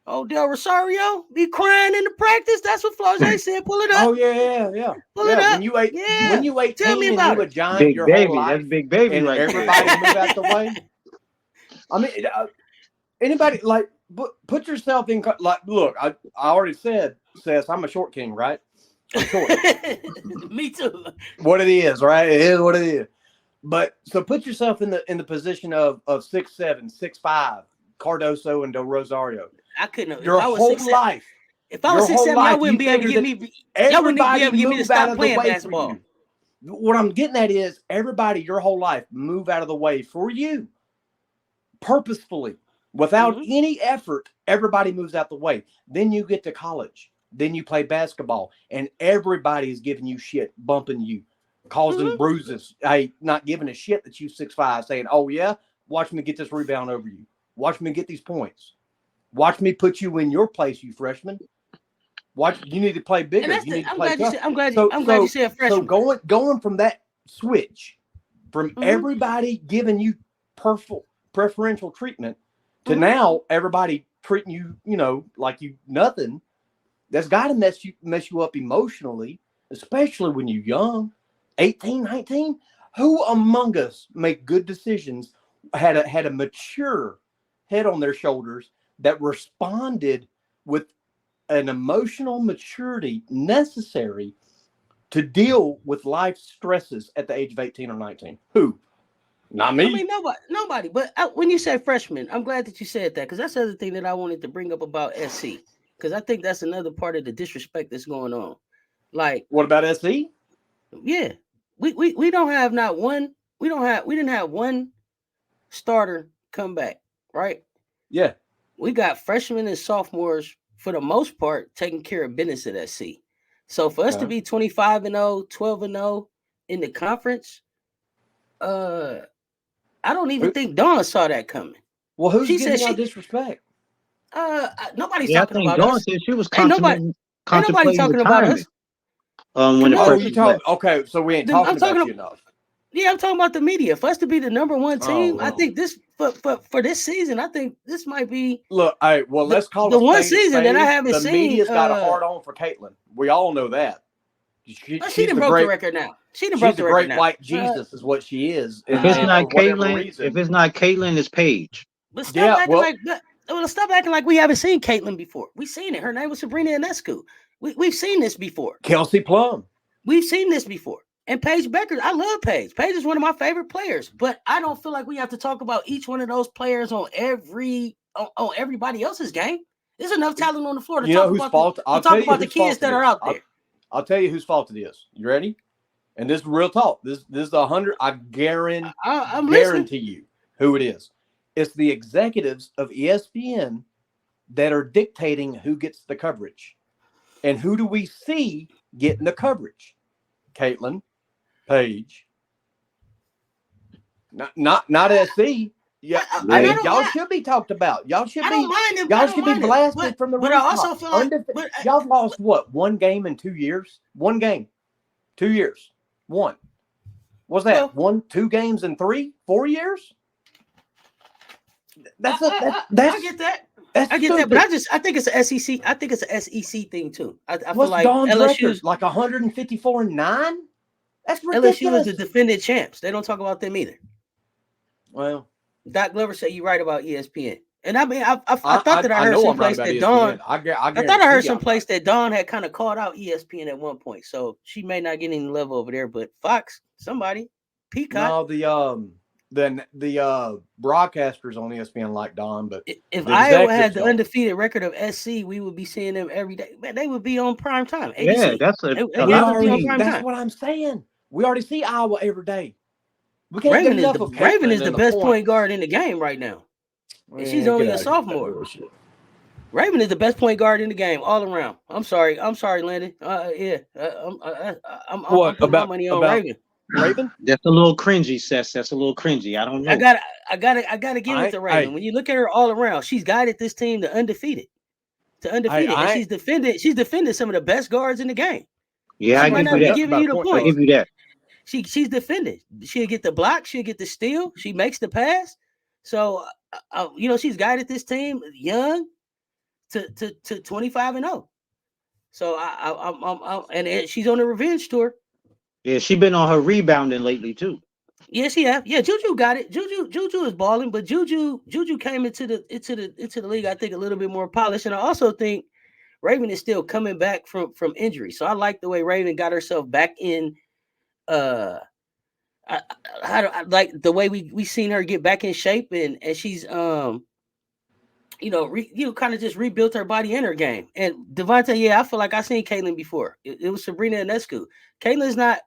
Oh, Del Rosario be crying in the practice. That's what Flau'jae said. Pull it up. Oh yeah. Pull it up. When you 18, tell me about and you a giant big your baby. whole life, that's big baby, and right? Everybody move out the way. I mean, anybody like put yourself in. Like, look, I already said, Cess, I'm a short king, right? I'm short. Me too. What it is, right? It is what it is. But so put yourself in the position of 6'7", 6'5", Cardoso and Del Rosario. I couldn't. Your whole life. If I was 6'7", y'all wouldn't be able to get me. Y'all wouldn't be able to get me to stop playing basketball. What I'm getting at is everybody, your whole life, move out of the way for you, purposefully, without any effort. Everybody moves out the way. Then you get to college. Then you play basketball, and everybody is giving you shit, bumping you, causing bruises. Hey, not giving a shit that you 6'5", saying, "Oh yeah, watch me get this rebound over you. Watch me get these points. Watch me put you in your place, you freshman. Watch, you need to play bigger. You need to play tough." I'm glad you said freshman. So going from that switch, from everybody giving you preferential treatment to now everybody treating you, like you nothing. That's got to mess you up emotionally, especially when you're young, 18, 19. Who among us make good decisions, had a mature head on their shoulders that responded with an emotional maturity necessary to deal with life stresses at the age of 18 or 19? Who? Not me. I mean, nobody. But when you say freshman, I'm glad that you said that, because that's the other thing that I wanted to bring up about SC. Because I think that's another part of the disrespect that's going on. Like, what about SC? Yeah, we don't have not one. We didn't have one starter come back, right? Yeah, we got freshmen and sophomores for the most part taking care of business at SC. So for us to be 25-0, 12-0 in the conference, I don't even think Dawn saw that coming. Well, who's giving y'all disrespect? Nobody's talking about us. She was nobody talking about us. Okay, so we ain't talking about you enough. Yeah, I'm talking about the media. For us to be the number one team, Oh, I think this for this season, I think this might be. Look, hey, well, let's call the it one a spade season a spade. that I haven't the seen. The media's got a hard on for Caitlin. We all know that. She done broke the record now. She done broke the record now. She's a great white Jesus, is what she is. If it's not Caitlin, it's Paige. But stop acting like we haven't seen Caitlin before. We've seen it. Her name was Sabrina Ionescu. We've seen this before. Kelsey Plum. We've seen this before. And Paige Becker, I love Paige. Paige is one of my favorite players, but I don't feel like we have to talk about each one of those players on everybody else's game. There's enough talent on the floor to talk about the kids that are out there. I'll tell you whose fault it is. You ready? And this is real talk. This is 100. I guarantee you who it is. It's the executives of ESPN that are dictating who gets the coverage. And who do we see getting the coverage? Caitlin, Paige. Not SC. Yeah, y'all should be talked about. Y'all should be blasted from the rooftop. But I also feel like y'all lost what? 1 game in 2 years? 1 game. 2 years. 1. What's that? 2 games in 4 years? I get that. I get that, but I think it's an SEC. I think it's an SEC thing too. I feel like Dawn's LSU's like 154-9. That's ridiculous. LSU is the defending champs. They don't talk about them either. Well, Doc Glover said you're right about ESPN, and I mean I thought that I heard someplace that Dawn. I thought I heard someplace that Dawn had kind of called out ESPN at one point, so she may not get any love over there. But Fox, somebody, Peacock. No, the broadcasters on ESPN like Dawn, but if Iowa had the undefeated record of SC, we would be seeing them every day. Man, they would be on prime time. ABC. Yeah, that's what I'm saying. We already see Iowa every day. We can't Raven is the best point guard in the game right now. And she's only a sophomore. Raven is the best point guard in the game all around. I'm sorry, Landon. I'm putting my money on Raven. Raven? That's a little cringy, Cess. That's a little cringy. I don't know. I gotta give it to Raven. When you look at her all around, she's guided this team to undefeated. And she's defended some of the best guards in the game. Yeah, I give you that. She's defended. She'll get the block, she'll get the steal, she makes the pass. So she's guided this team young to 25-0. So and she's on a revenge tour. Yeah, she's been on her rebounding lately too. Yes, she have. Yeah, Juju got it. Juju is balling, but Juju came into the league, I think, a little bit more polished. And I also think Raven is still coming back from injury. So I like the way Raven got herself back in. I like the way we seen her get back in shape, and she's kind of just rebuilt her body and her game. And Devontae, I feel like I seen Caitlin before. It was Sabrina Ionescu. Caitlin's not.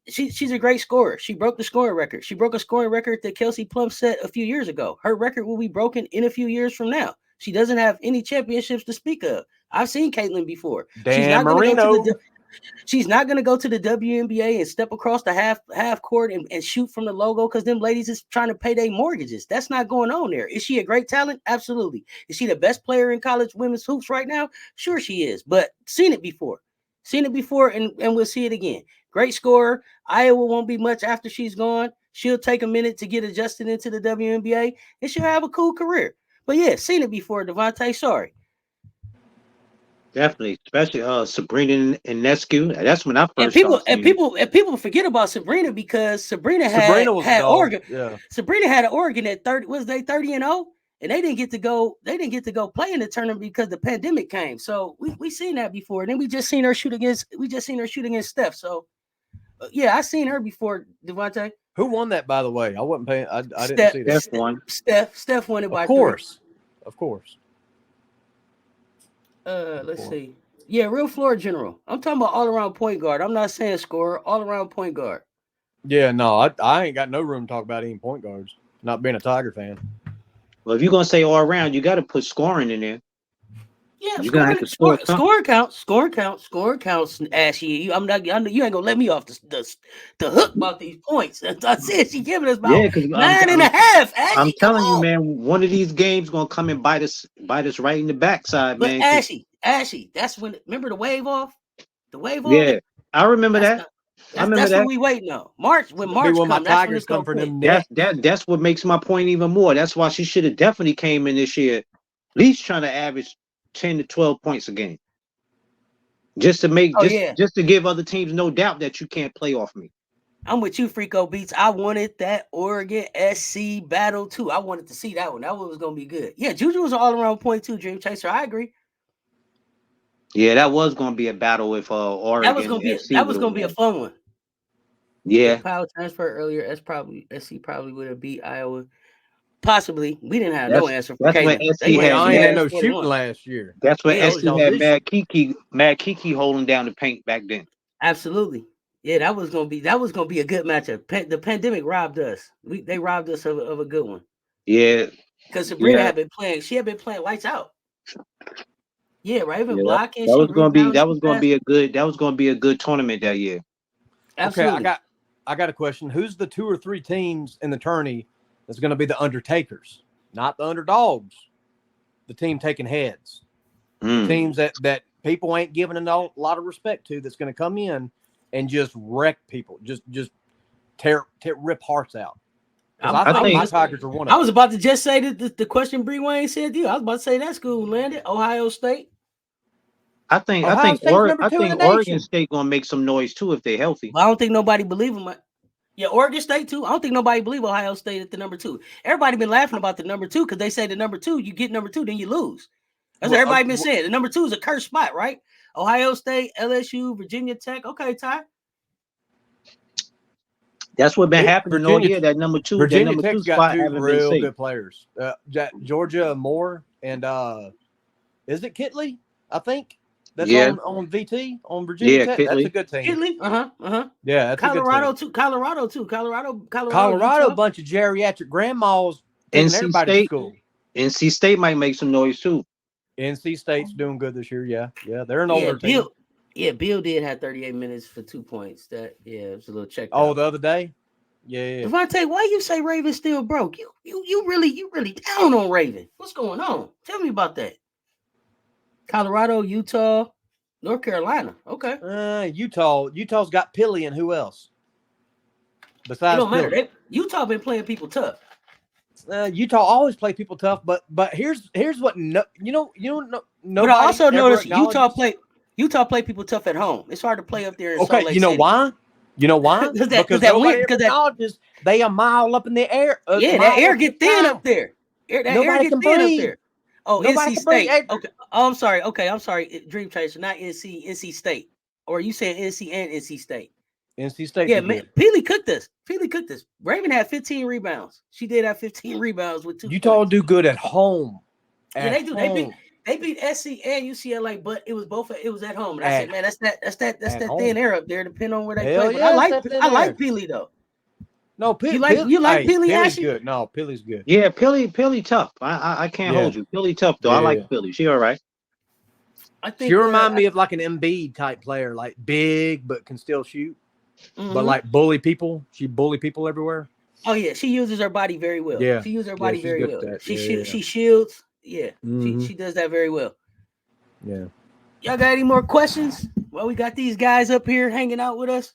She's a great scorer. She broke the scoring record. She broke a scoring record that Kelsey Plum set a few years ago. Her record will be broken in a few years from now. She doesn't have any championships to speak of. I've seen Caitlin before. She's not going to go to the WNBA and step across the half court and shoot from the logo because them ladies is trying to pay their mortgages. That's not going on there. Is she a great talent? Absolutely. Is she the best player in college women's hoops right now? Sure she is, but seen it before, and we'll see it again. Great scorer. Iowa won't be much after she's gone. She'll take a minute to get adjusted into the WNBA, and she'll have a cool career. But yeah, seen it before, Devontae. Sorry. Definitely, especially Sabrina Ionescu. That's when I first and people forget about Sabrina because Sabrina had Oregon. Yeah. Sabrina had Oregon at 30. Was they 30-0? And they didn't get to go. They didn't get to go play in the tournament because the pandemic came. So we seen that before. And then we just seen her shoot against Steph. So yeah, I seen her before, Devontae. Who won that, by the way? I wasn't paying. I didn't see that. Steph won it by 3. Of course. Let's see. Yeah, real floor general. I'm talking about all around point guard. I'm not saying scorer, all around point guard. Yeah, no, I ain't got no room to talk about any point guards. Not being a Tiger fan. Well, if you're gonna say all around, you got to put scoring in there. Yeah, scoring counts. Ashy, I know you ain't gonna let me off the hook about these points. I said she giving us about 9.5. I'm telling you, man, one of these games gonna come and bite us right in the backside, but man. Ashy, that's when. Remember the wave off? Yeah, I remember that. That's what we waiting on. March when my Tigers come for them. That's what makes my point even more. That's why she should have definitely came in this year, at least trying to average 10 to 12 points a game, just to give other teams no doubt that you can't play off me. I'm with you, Freako Beats. I wanted that Oregon SC battle too. I wanted to see that one. That one was gonna be good. Yeah, Juju was all around point too. Dream Chaser, I agree. Yeah, that was gonna be a battle with Oregon. That was gonna be a fun one. Yeah. Power transfer earlier. SC probably would have beat Iowa. Possibly. We didn't have no answer for Caitlin. I ain't had no shooting last year. That's when SC had Mad Kiki holding down the paint back then. Absolutely. Yeah, that was gonna be a good matchup. The pandemic robbed us. They robbed us of a good one. Yeah. Because Sabrina had been playing. She had been playing lights out. Yeah, Raven blocking. That was gonna be a good tournament that year. Absolutely. Okay, I got a question. Who's the 2 or 3 teams in the tourney that's going to be the undertakers, not the underdogs? The team taking heads, teams that people ain't giving a lot of respect to. That's going to come in and just wreck people, just rip hearts out. I think my Tigers are one of them. I was about to just say that the question Bree Wayne said to you. I was about to say that school landed Ohio State. I think Oregon State gonna make some noise too if they're healthy. But I don't think nobody believe them. Yeah, Oregon State too. I don't think nobody believe Ohio State at the number 2. Everybody been laughing about the number 2 because they say the number 2, you get number 2, then you lose. That's what everybody been saying. The number 2 is a cursed spot, right? Ohio State, LSU, Virginia Tech. Okay, Ty. That's what been happening all year. That number 2, Virginia Tech's got 2 real good players. Georgia Moore and is it Kitley? I think. That's on VT on Virginia Tech. Kitley. That's a good team. Kitley, Yeah, that's Colorado a good team. too. Colorado, a bunch of geriatric grandmas taking everybody to school. NC State might make some noise too. NC State's doing good this year. Yeah, they're an older team. Bill did have 38 minutes for 2 points. It was a little check. Oh, the other day. Yeah. Devontae, why you say Raven still broke? You really down on Raven. What's going on? Tell me about that. Colorado, Utah, North Carolina. Okay. Utah's got Pilly and who else? Besides, it don't matter. Utah been playing people tough. Utah always play people tough, but here's what But I also noticed Utah play people tough at home. It's hard to play up there. In Salt Lake City. Why? You know why? Because nobody acknowledges they a mile up in the air. That air get thin up there. Nobody can breathe up there. Oh, NC State. Okay. Oh, I'm sorry. Okay, I'm sorry. Dream Chaser, not NC State. Or you said NC and NC State. NC State. Yeah, man. Peely cooked us. Raven had 15 rebounds. She did have 15 rebounds with 2. Utah do good at home. They do. They beat SC and UCLA, but it was at home. And I said, man, that's that thin air up there, depending on where they play. But I like Peely though. No, you like Peely, Ashy? Good. No, Peely's good. Yeah, Peely tough. I can't hold you. Peely tough though. I like Peely. She all right. I think you remind me of like an Embiid type player, like big but can still shoot, but like bully people. She bully people everywhere. Oh yeah, she uses her body very well. Yeah, she uses her body very well. She shields. Yeah, she does that very well. Yeah. Y'all got any more questions? Well, we got these guys up here hanging out with us.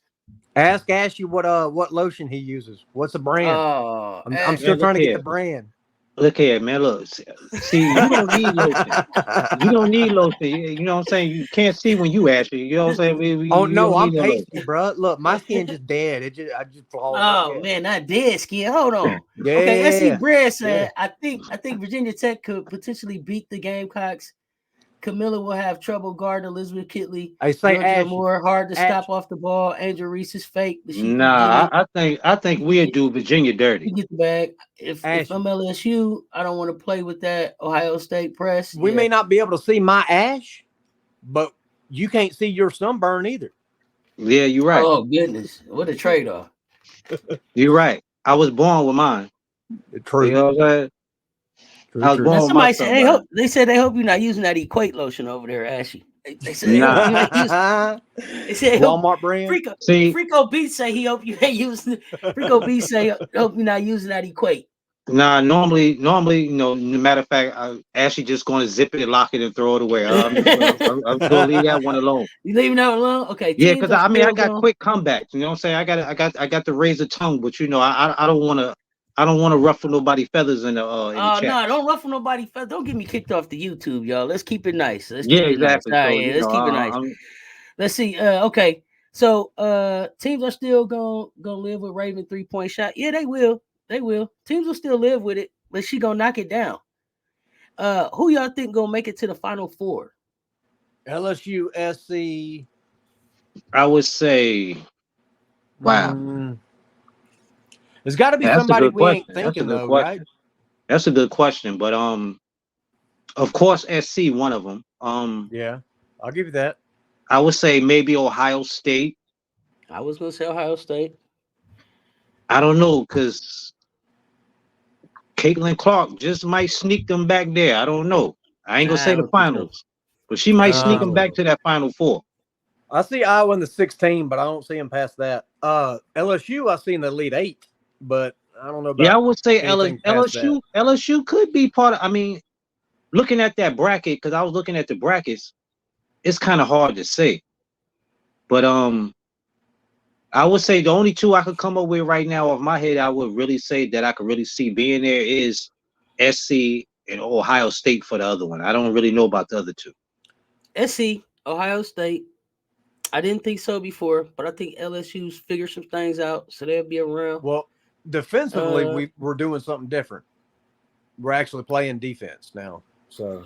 Ask Ashy what lotion he uses. What's the brand? I'm still trying to get the brand. Look here, man. Look, see, you don't need lotion. You don't need lotion. You know what I'm saying? You can't see when you Ashy. You know what I'm saying? I'm pasty, bro. Look, my skin just dead. I just fall. Oh man, not dead skin. Hold on. Okay, SC Brad said, I think Virginia Tech could potentially beat the Gamecocks. Camilla will have trouble guarding Elizabeth Kitley. I say more hard to stop off the ball. Angel Reese is fake. Nah, I think we'll do Virginia dirty. You get the bag. If I'm LSU, I don't want to play with that Ohio State press. We may not be able to see my ash, but you can't see your sunburn either. Yeah, you're right. Oh goodness, what a trade-off. You're right. I was born with mine. True. You know what I'm saying? Somebody said they hope you're not using that Equate lotion over there, Ashy. They said they said Walmart brand. Freako B say he hope you ain't using. Freako B say hope you're not using that Equate. Nah, normally, no matter of fact, Ashley just going to zip it and lock it and throw it away. I'm going to leave that one alone. You leaving that alone? Okay. Yeah, because I got going... quick comebacks. You know what I'm saying? I got the razor tongue, but I don't want to ruffle nobody's feathers in the chat. No, don't ruffle nobody's feathers. Don't get me kicked off the YouTube, y'all. Let's keep it nice. Let's keep it exactly. Nice. So, let's keep it nice. Let's see. Okay. So teams are still gonna live with Raven 3-point shot. Yeah, they will. Teams will still live with it, but she gonna knock it down. Who y'all think gonna make it to the Final Four? LSU, SC. I would say, wow. There's got to be somebody we ain't thinking though, right? That's a good question, but of course SC one of them. Yeah, I'll give you that. I would say maybe Ohio State. I was gonna say Ohio State. I don't know, because Caitlin Clark just might sneak them back there. I don't know. I ain't gonna say the finals, but she might sneak them back to that Final Four. I see Iowa in the 16, but I don't see them past that. LSU, I see in the Elite 8, but I don't know about. Yeah, I would say LSU could be part of. I mean, looking at that bracket, because I was looking at the brackets, it's kind of hard to say. But I would say the only two I could come up with right now off my head, I would really say that I could really see being there is SC and Ohio State for the other one. I don't really know about the other two. SC, Ohio State. I didn't think so before, but I think LSU's figured some things out, so they'll be around. Well, defensively, we're doing something different. We're actually playing defense now. So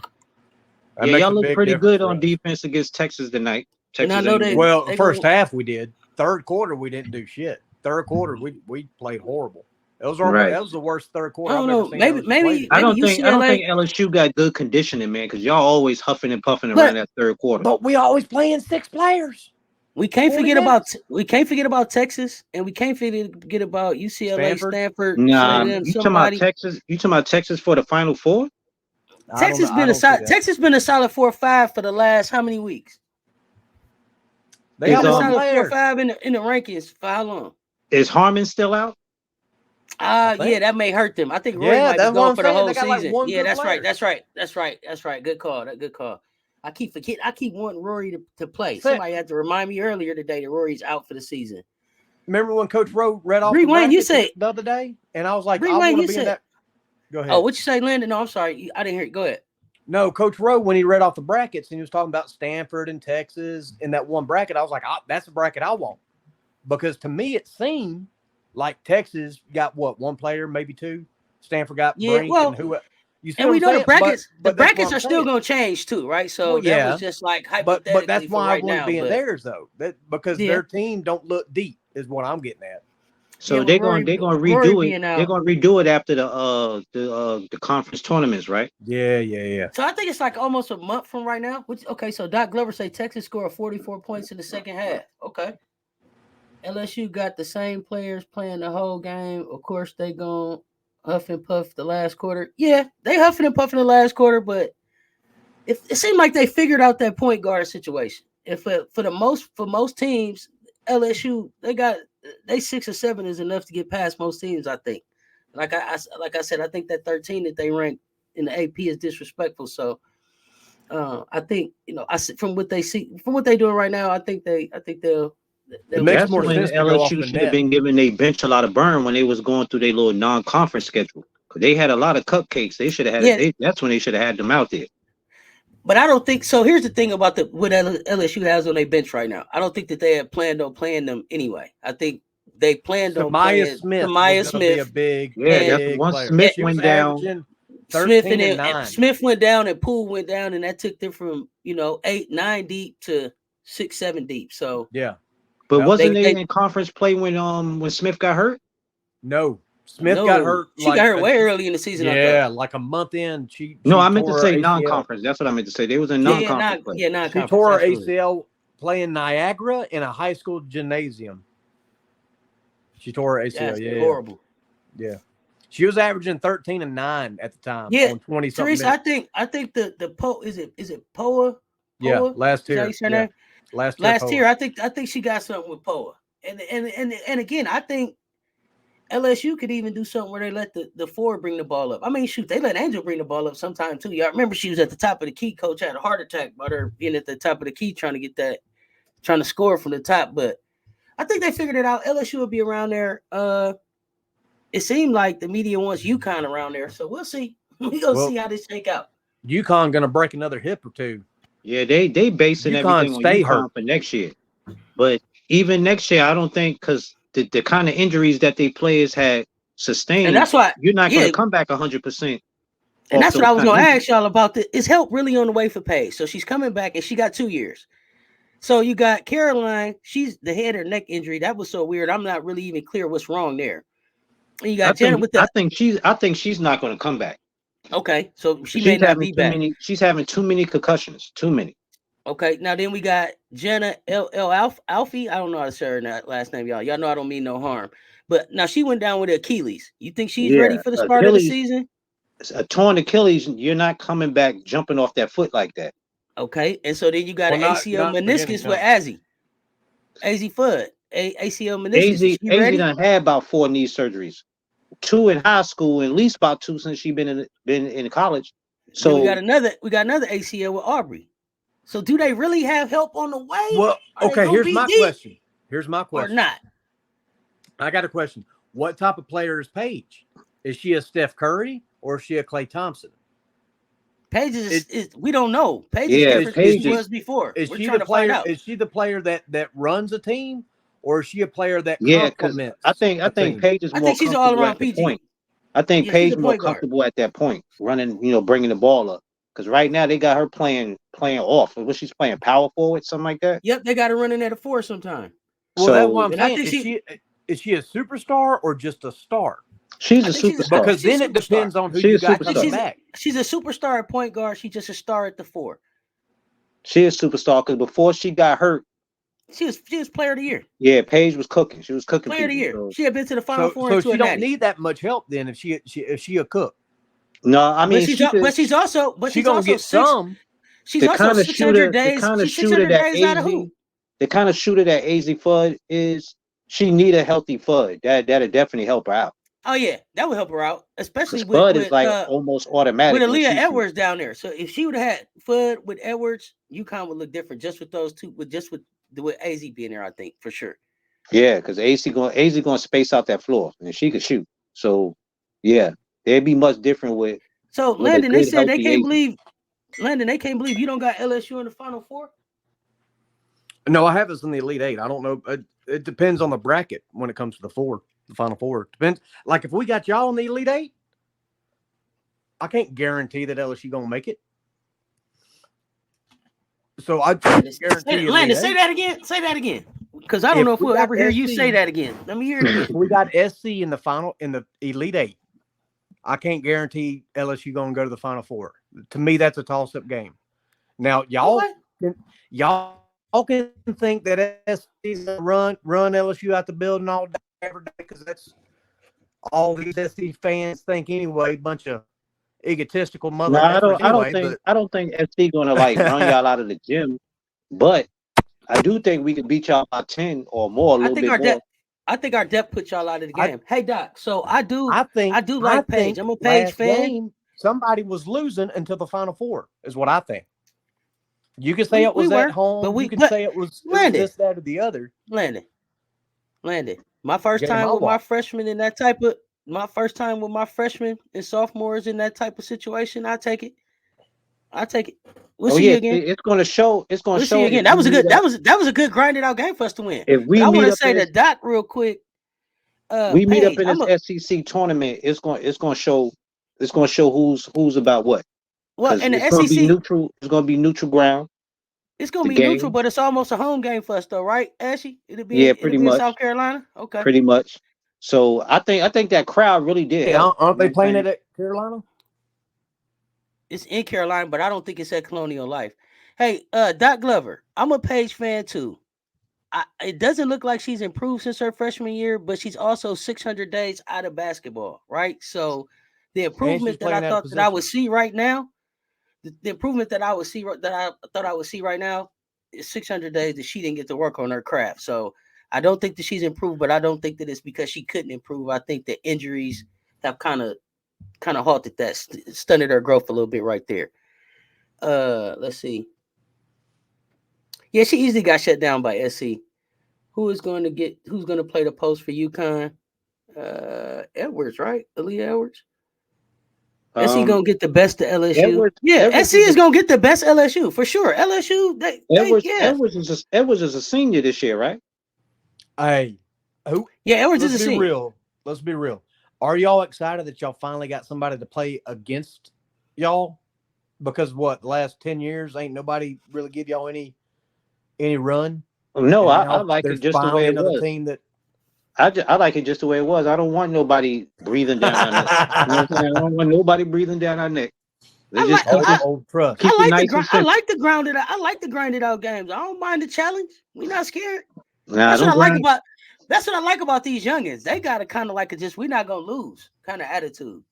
yeah, y'all look pretty good on defense against Texas tonight. The first half we did. Third quarter we didn't do shit. Third quarter we played horrible. That was the worst third quarter. I don't know. Maybe I don't think LSU got good conditioning, man, because y'all always huffing and puffing around that third quarter. But we always playing 6 players. We can't forget about Texas, and we can't forget about UCLA, Stanford. Nah, you talking about Texas? You talking about Texas for the Final Four? Texas been a solid 4 or 5 for the last how many weeks? They have a solid 4 or 5 in the rankings for how long? Is Harmon still out? Yeah, that may hurt them. I think Roy might be gone for the whole season. That's right. Good call. I keep wanting Rory to play. Somebody had to remind me earlier today that Rory's out for the season. Remember when Coach Rowe read off the other day? And I was like, I want to be in that. Go ahead. Oh, what you say, Landon? No, I'm sorry. I didn't hear it. Go ahead. No, Coach Rowe, when he read off the brackets and he was talking about Stanford and Texas in that one bracket, I was like, that's the bracket I want. Because to me, it seemed like Texas got one player, maybe 2. Stanford got Brink and who. And we know the brackets. The brackets are still going to change too, right? So that was just like hypothetically. But that's why I want to be in theirs though. Because their team don't look deep is what I'm getting at. So they're going to redo it. They're going to redo it after the conference tournaments, right? Yeah. So I think it's like almost a month from right now. So Doc Glover say Texas scored 44 points in the second half. Okay. LSU got the same players playing the whole game. Of course, they going huff and puff the last quarter. Yeah, they huffing and puffing the last quarter, but it seemed like they figured out that point guard situation. If for most teams, LSU they 6 or 7 is enough to get past most teams. I think. Like I said, I think that 13 that they ranked in the AP is disrespectful. So I think from what they're doing right now, I think they'll. It makes more sense. LSU should have been giving their bench a lot of burn when they was going through their little non-conference schedule. Because they had a lot of cupcakes. They should have had. That's when they should have had them out there. But I don't think so. Here's the thing about what LSU has on their bench right now. I don't think that they had planned on playing them anyway. I think they planned on playing Samaya Smith. That's once Smith went down. Smith went down and Poole went down, and that took them from 8, 9 deep to 6, 7 deep. So yeah. But wasn't they in conference play when Smith got hurt? No, Smith got hurt. She got hurt way early in the season. Yeah, like a month in. I meant to say non-conference. That's what I meant to say. They was in non-conference. Non-conference. She tore her ACL playing Niagara in a high school gymnasium. She tore her ACL. That's horrible. Yeah, she was averaging 13 and 9 at the time. Yeah, on 20 Teresa, I think the Poa is it Poa? Yeah, last year. Last year, I think she got something with Poa, and again, I think LSU could even do something where they let the forward bring the ball up. I mean, shoot, they let Angel bring the ball up sometime too. Y'all remember she was at the top of the key. Coach had a heart attack about her being at the top of the key trying to score from the top. But I think they figured it out. LSU will be around there. It seemed like the media wants UConn around there, so we'll see. We gonna see how this shake out. UConn gonna break another hip or two. Yeah, they basing everything on UConn for next year. But even next year, I don't think because the kind of injuries that they players had sustained, and that's why you're not going to come back 100%. And that's what I was going to ask y'all about. Is help really on the way for Paige? So she's coming back, and she got 2 years. So you got Caroline. She's the head or neck injury. That was so weird. I'm not really even clear what's wrong there. And you got Janet with the. I think she's not going to come back. Okay, so she may not be back. She's having too many concussions. Too many. Okay, now then we got Jenna Alfie. I don't know how to say her last name, y'all. Y'all know I don't mean no harm. But now she went down with Achilles. You think she's ready for the start of the season? A torn Achilles, you're not coming back jumping off that foot like that. Okay, and so then you got an ACL meniscus with Azzy Fudd. ACL meniscus. Azzy done had about 4 knee surgeries, 2 in high school, at least about 2 since she been in college. So then we got another ACL with Aubrey. So do they really have help on the way? Well, okay, here's my question. Or not? I got a question. What type of player is Paige? Is she a Steph Curry or is she a Klay Thompson? Paige is we don't know. Paige is different than she was before. Is she the player? Is she the player that runs a team, or is she a player that complements? I think Paige is more. I think she's all around PG. I think Paige is more comfortable at that point, running, bringing the ball up. Because right now they got her playing off. What she's playing, power forward, something like that. Yep, they got her running at a 4 sometime. Well, that's what I'm saying. Is she a superstar or just a star? She's a superstar. Because then it depends on who you got coming back. She's a superstar at point guard. She's just a star at the 4. She is a superstar because before she got hurt, she was player of the year. Yeah, Paige was cooking. She was cooking. Player of the year. So. She had been to the Final Four. So she don't need that much help then if she a cook. No, I mean, she's also gonna get some. She's also 600 days. She's 600 days out of hoop. The kind of shooter that Azzy Fudd is, she need a healthy Fudd. That'll definitely help her out. Oh yeah, that would help her out, especially with Fudd is like almost automatic with Aaliyah Edwards down there. So if she would have had Fudd with Edwards, UConn would look different just with those two. With Azzy being there, I think for sure. Yeah, because Azzy gonna space out that floor, and she could shoot. So yeah. They'd be much different with. So Landon, they said they can't believe. Landon, they can't believe you don't got LSU in the Final Four. No, I have us in the Elite 8. I don't know. It depends on the bracket when it comes to the Final Four. Depends. Like if we got y'all in the Elite 8, I can't guarantee that LSU gonna make it. So I guarantee. Landon, say that again. Say that again. Because I don't know if we'll ever hear you say that again. Let me hear it again. We got SC in the Elite 8. I can't guarantee LSU going to go to the Final Four. To me, that's a toss-up game. Now, y'all can think that SC's run LSU out the building all day, every day, because that's all these SC fans think anyway. Bunch of egotistical motherfuckers. I don't think SC going to run y'all out of the gym, but I do think we can beat y'all by 10 or more. I think our depth put y'all out of the game. Hey Doc, so I do like Paige. I'm a Paige fan. Somebody was losing until the Final Four, is what I think. You can say it was at home, but you can say it was this, that, or the other. Landon. My first time with my freshmen in that type of freshmen and sophomores in that type of situation, I take it. We'll see you again. It's going to show. It's going to show you again. That was a good grinded out game for us to win. If we I want to say to Doc real quick. We meet up in this SEC tournament. It's going to show. It's going to show who's about what. Well, and the SEC it's going to be neutral ground. It's going to be neutral, but it's almost a home game for us, though, right, Ashy? Pretty much. South Carolina. Okay. Pretty much. So I think that crowd really did. Yeah, aren't they playing it at Carolina? It's in Carolina, but I don't think it's at Colonial Life. Hey, Doc Glover, I'm a Paige fan too. It doesn't look like she's improved since her freshman year, but she's also 600 days out of basketball, right? So the improvement that I thought that I would see right now, the improvement that I would see that I thought I would see right now is 600 days that she didn't get to work on her craft. So I don't think that she's improved, but I don't think that it's because she couldn't improve. I think the injuries have kind of halted that, stunted her growth a little bit right there. Let's see. Yeah, she easily got shut down by SC. Who's going to play the post for UConn? Edwards, right? Aaliyah Edwards. SC gonna get the best of LSU. Edwards SC is gonna get the best LSU for sure. LSU, Edwards is a senior this year, right? Hey, who? Yeah, Edwards is a senior. Let's be real. Are y'all excited that y'all finally got somebody to play against y'all? Because the last 10 years ain't nobody really give y'all any run. No, I like it just the way it was. Team that I like it just the way it was. I don't want nobody breathing down our neck. You know what I'm saying? I don't want nobody breathing down our neck. I like the grounded out games. I don't mind the challenge. We're not scared. That's what I like about these youngins. They got a kind of like we're not gonna lose kind of attitude.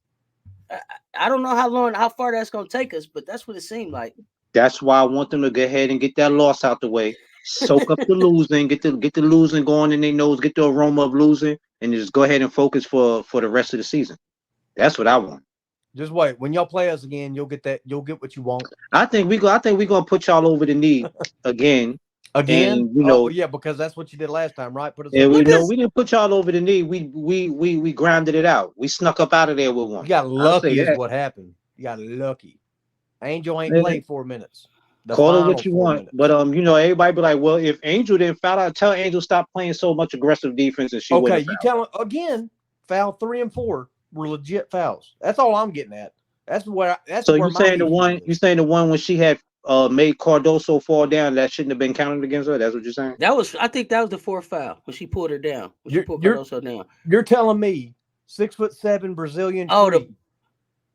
I don't know how far that's gonna take us, but that's what it seemed like. That's why I want them to go ahead and get that loss out the way. Soak up the losing, get the losing going in their nose, get the aroma of losing, and just go ahead and focus for the rest of the season. That's what I want. Just wait. When y'all play us again, you'll get that. You'll get what you want. I think we're gonna put y'all over the knee again. Again, and, yeah, because that's what you did last time, right? We didn't put y'all over the knee. We grounded it out. We snuck up out of there with one. You got lucky is what happened. You got lucky. Angel ain't played 4 minutes. Call it what you want, but everybody be like, well, if Angel didn't foul out, tell Angel stop playing so much aggressive defense, and she okay. You tell him again. Foul 3 and 4 were legit fouls. That's all I'm getting at. So you're saying the one when she had made Cardoso fall down, that shouldn't have been counted against her? That's what you're saying? I think that was the 4th foul when she pulled her down. When she pulled Cardoso down. You're telling me 6'7" Brazilian?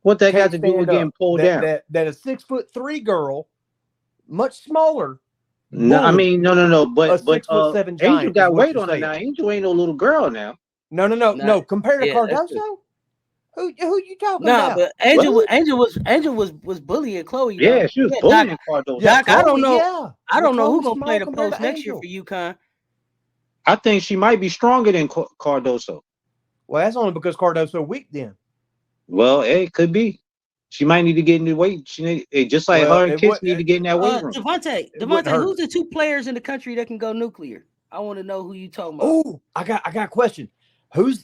What that got to do with getting pulled down? That a 6'3" girl. Much smaller. No, I mean, no. But 6'7" Angel got weight on her now. Angel ain't no little girl now. No. Compared to Cardoso, who you talking about? But Angel was bullying Chloe. Yeah, she was bullying Cardoso. Doc, I don't know. Yeah. I don't know who's gonna play the post next year for UConn. I think she might be stronger than Cardoso. Well, that's only because Cardoso weak then. Well, it could be. She might need to get in the weight. Just like her and Kiss need to get in that weight room. Devontae, who's the 2 players in the country that can go nuclear? I want to know who you talking about. Oh, I got a question. There's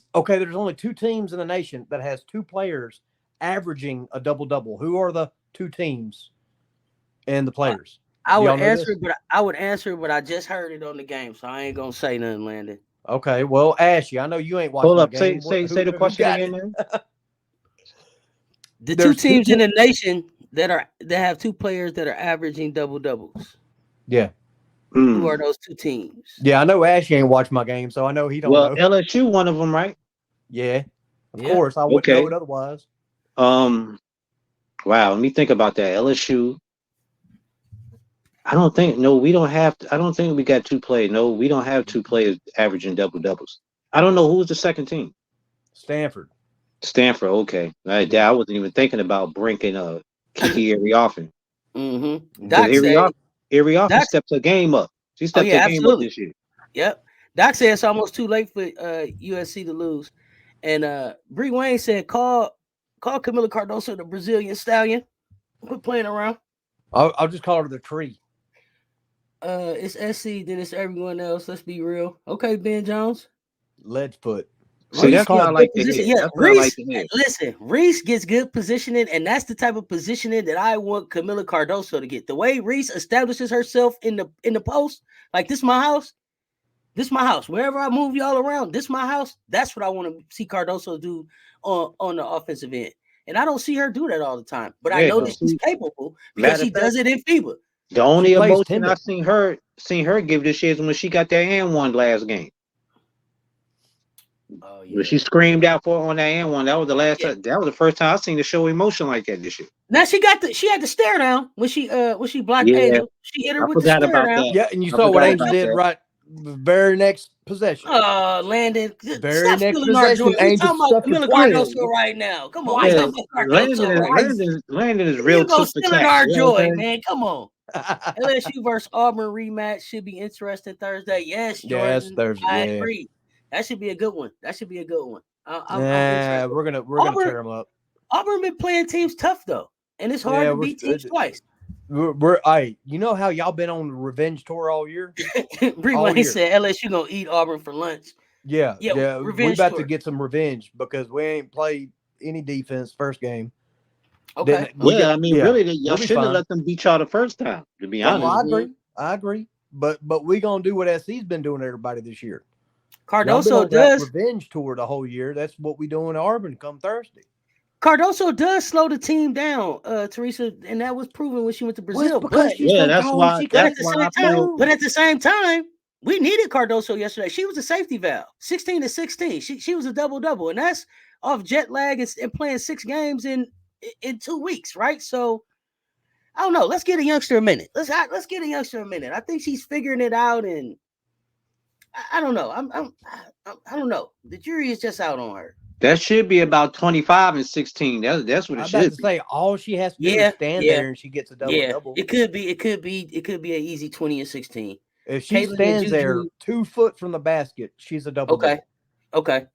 only 2 teams in the nation that has 2 players averaging a double-double. Who are the 2 teams and the players? I would answer, but I just heard it on the game, so I ain't gonna say nothing, Landon. Okay, well, Ashy, I know you ain't watching. Hold up, the game. say the question again, man. The 2 teams in the nation that have 2 players that are averaging double-doubles. Yeah. Who are those 2 teams? Yeah, I know Ashy ain't watched my game, so I know he don't know. Well, LSU, one of them, right? Yeah. Of course. I wouldn't know it otherwise. Wow, let me think about that. LSU. I don't think we got 2 players. No, we don't have 2 players averaging double-doubles. I don't know who's the second team. Stanford, okay. I wasn't even thinking about Brink and Kiki Ariofin. Ariofin stepped her game up. She stepped her game up this year. Yep. Doc said it's almost too late for USC to lose. And Bree Wayne said, call Camila Cardoso the Brazilian stallion. Quit playing around. I'll just call her the tree. It's SC, then it's everyone else. Let's be real. Okay, Ben Jones. Let's put. See, that's what I like to hear. Yeah, listen, Reese gets good positioning, and that's the type of positioning that I want Camila Cardoso to get. The way Reese establishes herself in the post, like this my house. Wherever I move y'all around, this my house. That's what I want to see Cardoso do on the offensive end. And I don't see her do that all the time. But I know that she's capable because she does it in FIBA. The only emotion I've seen her give this year is when she got that and one last game. Oh, yeah. When she screamed out for on that and one. That was the last time. That was the first time I seen her show emotion like that this year. Now she had the stare down when she blocked Angel. She hit her with the stare down. Yeah, and you saw what Angel did right the very next possession. Landon. Very next possession. We're talking about Camila Cardoso right now. Come on. Landon is real. You're stealing our joy, man. Come on. LSU versus Auburn rematch should be interesting Thursday. Yes, Jordan. Yes, Thursday. I agree. That should be a good one. I'm interested. We're gonna tear them up. Auburn been playing teams tough though, and it's hard to beat teams twice. You know how y'all been on the revenge tour all year? Bree said LSU gonna eat Auburn for lunch. Yeah. We about to get some revenge because we ain't played any defense first game. Okay. Really, y'all shouldn't have let them beat y'all the first time. To be honest, I agree. But we gonna do what SC's been doing to everybody this year. Cardoso does revenge tour the whole year. That's what we do in Auburn come Thursday. Cardoso does slow the team down, Teresa, and that was proven when she went to Brazil. But at the same time, we needed Cardoso yesterday. She was a safety valve, 16-16. She was a double-double, and that's off jet lag and playing 6 games in 2 weeks, right? So I don't know. Let's get a youngster a minute. Let's get a youngster a minute. I think she's figuring it out, and I don't know. I don't know. The jury is just out on her. That should be about 25 and 16. That's what it should be. Say all she has to do is stand there and she gets a double. It could be an easy 20 and 16. If she stands there 2 foot from the basket, she's a double. Okay.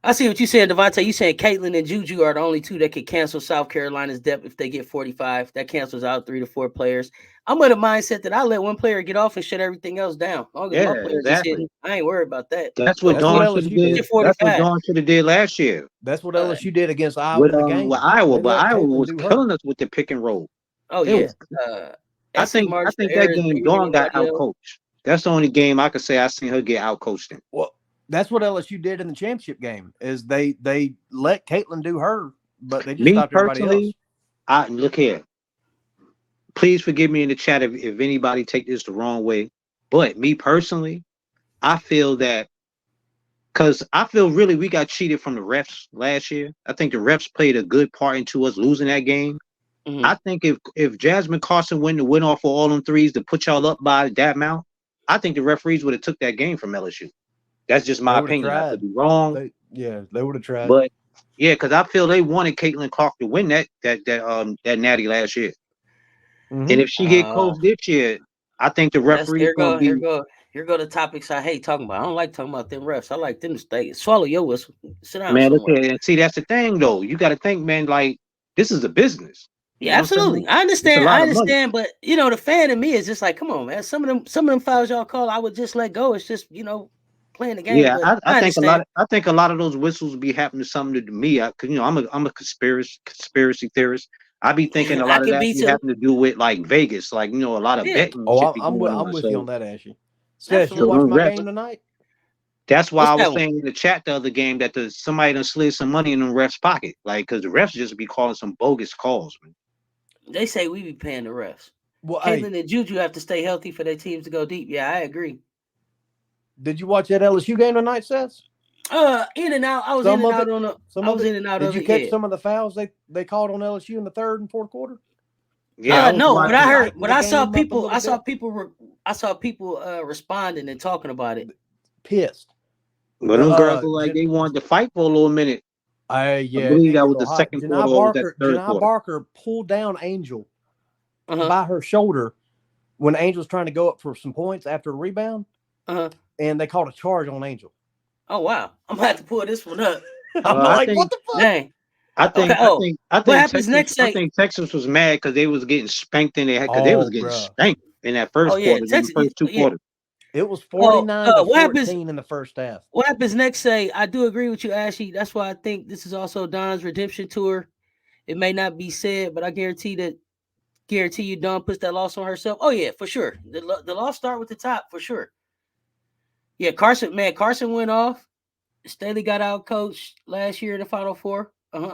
I see what you're saying, Devontae. You saying Caitlin and Juju are the only 2 that could cancel South Carolina's depth if they get 45. That cancels out 3 to 4 players. I'm in a mindset that I let one player get off and shut everything else down. As long as my players is hitting, I ain't worried about that. That's what Dawn should have did last year. That's what LSU did against Iowa in the game. With Iowa, but Iowa was killing us with the pick and roll. Oh yeah. I think that game Dawn got out coached. That's the only game I could say I seen her get out coached in. Well, that's what LSU did in the championship game. Is they let Caitlin do her, but they just stopped everybody else. Look here. Please forgive me in the chat if anybody take this the wrong way. But me personally, I feel that because I feel really we got cheated from the refs last year. I think the refs played a good part into us losing that game. Mm-hmm. I think if Jasmine Carson went off for all them threes to put y'all up by that amount, I think the referees would have took that game from LSU. That's just my opinion. I could be wrong. They would have tried. But yeah, because I feel they wanted Caitlin Clark to win that natty last year. Mm-hmm. And if she get coached this year, I think the referee. Here go the topics I hate talking about. I don't like talking about them refs. I like them to stay. Swallow your whistle. Sit down. Man, okay. See, that's the thing though. You got to think, man. Like this is a business. Yeah, absolutely. I understand, but the fan in me is just like, come on, man. Some of them fouls y'all call, I would just let go. It's just playing the game. Yeah, I think a lot of those whistles be happening to something to me. Because I'm a conspiracy theorist. I be thinking a lot of that be having to do with like Vegas, like a lot of betting. Oh, I'm with you on that, Ashy. Cess, you watch my game tonight? That's why I was saying in the chat the other game that somebody done slid some money in the refs' pocket, like because the refs just be calling some bogus calls, man. They say we be paying the refs. Well, Caitlin and Juju have to stay healthy for their teams to go deep. Yeah, I agree. Did you watch that LSU game tonight, Cess? In and out. I was in and out on the. Did you catch some of the fouls they called on LSU in the third and fourth quarter? Yeah, no, but I heard, but I saw people responding and talking about it. Pissed. But those girls look like they wanted to fight for a little minute. I believe that was the second quarter. Janai Barker pulled down Angel by her shoulder when Angel's trying to go up for some points after a rebound. And they called a charge on Angel. Oh wow! I'm gonna have to pull this one up. I'm like, what the fuck? Dang. I think Texas was mad because they was getting spanked in their head because they was getting spanked in that first quarter, in the first 2 quarters. It was 49-14 in the first half. What happens next? Say, I do agree with you, Ashy. That's why I think this is also Dawn's redemption tour. It may not be said, but I guarantee you Dawn puts that loss on herself. Oh yeah, for sure. The loss start with the top for sure. Yeah, Carson went off. Staley got out coached last year in the Final Four.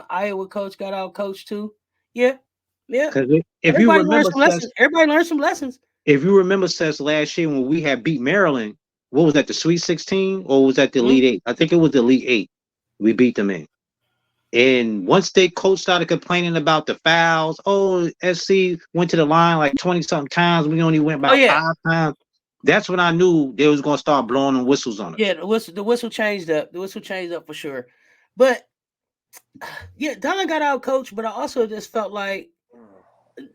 Iowa coach got out coached too. Yeah. Because if you remember, everybody learned some lessons. If you remember, Cess, last year when we had beat Maryland, what was that, the Sweet 16 or was that the Elite 8? I think it was the Elite 8. We beat them in. And once they coach started complaining about the fouls, SC went to the line like 20-something times. We only went about 5 times. That's when I knew they was gonna start blowing the whistles on us. Yeah, the whistle changed up. The whistle changed up for sure. But yeah, Don got out coached, but I also just felt like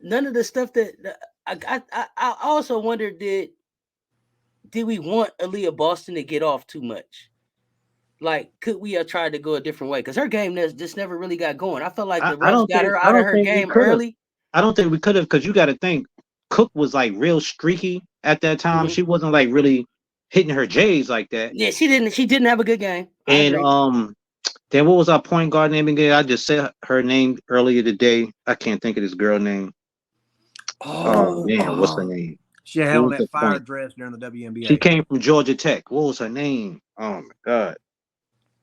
none of the stuff that I also wonder, did we want Aaliyah Boston to get off too much? Like, could we have tried to go a different way? Because her game just never really got going. I felt like the refs got her out of her game early. I don't think we could have, because you got to think Cook was like real streaky at that time. Mm-hmm. She wasn't like really hitting her J's like that. Yeah, she didn't have a good game. And then what was our point guard name again? I just said her name earlier today. I can't think of this girl name. Oh man, what's her name? She held that fire dress during the WNBA. She came from Georgia Tech. What was her name? Oh my God.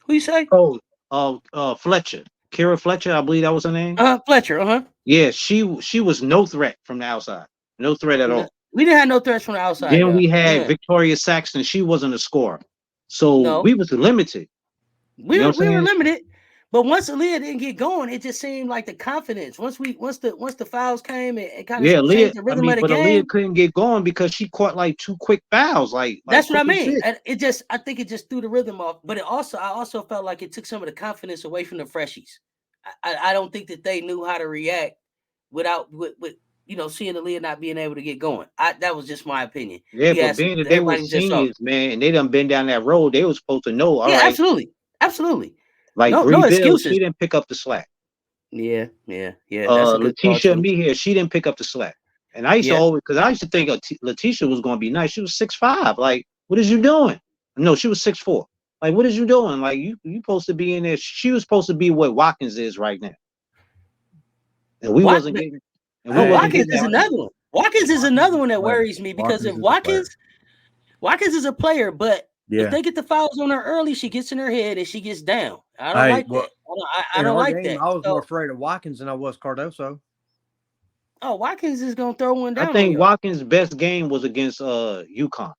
Who you say? Fletcher. Kira Fletcher, I believe that was her name. Fletcher, Yeah, she was no threat from the outside. No threat at all. We didn't have no threats from the outside. Then we had Victoria Saxton. She wasn't a scorer. So we was limited. We were limited. But once Aaliyah didn't get going, it just seemed like the confidence. Once the fouls came, it kind of changed the rhythm of the game. Aaliyah couldn't get going because she caught like 2 quick fouls. Like that's what I mean. And I think it just threw the rhythm off. But I also felt like it took some of the confidence away from the freshies. I don't think that they knew how to react with seeing Aaliyah not being able to get going. That was just my opinion. Yeah, but being that they were seniors, man, and they done been down that road, they were supposed to know. All right. Absolutely. Like no excuses. She didn't pick up the slack. Yeah. Letitia Mihir, she didn't pick up the slack. And I used to think Letitia was going to be nice. She was 6'5". Like, what is you doing? No, she was 6'4". Like, what is you doing? Like, you supposed to be in there. She was supposed to be what Watkins is right now. And we wasn't getting. Watkins is another one. Watkins is another one that worries me because if Watkins is a player, but if they get the fouls on her early, she gets in her head and she gets down. I don't like that. I don't like that. I was more afraid of Watkins than I was Cardoso. Oh, Watkins is gonna throw one down. I think Watkins' best game was against UConn.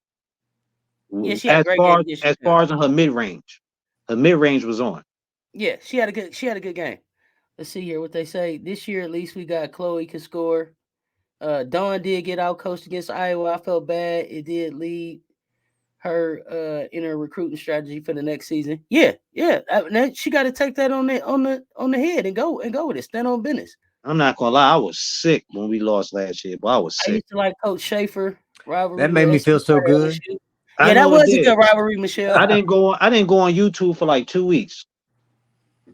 Yeah, she had a great game. As far as in her mid range was on. Yeah, she had a good game. Let's see here what they say. This year, at least, we got Chloe can score. Dawn did get out coached against Iowa. I felt bad. It did lead her in her recruiting strategy for the next season. Yeah. She got to take that on the head and go with it. Stand on business. I'm not gonna lie, I was sick when we lost last year, but I was sick. I used to like Coach Schaefer rivalry. That made me feel so good. Yeah, that was a good rivalry, Michelle. I didn't go on YouTube for like 2 weeks.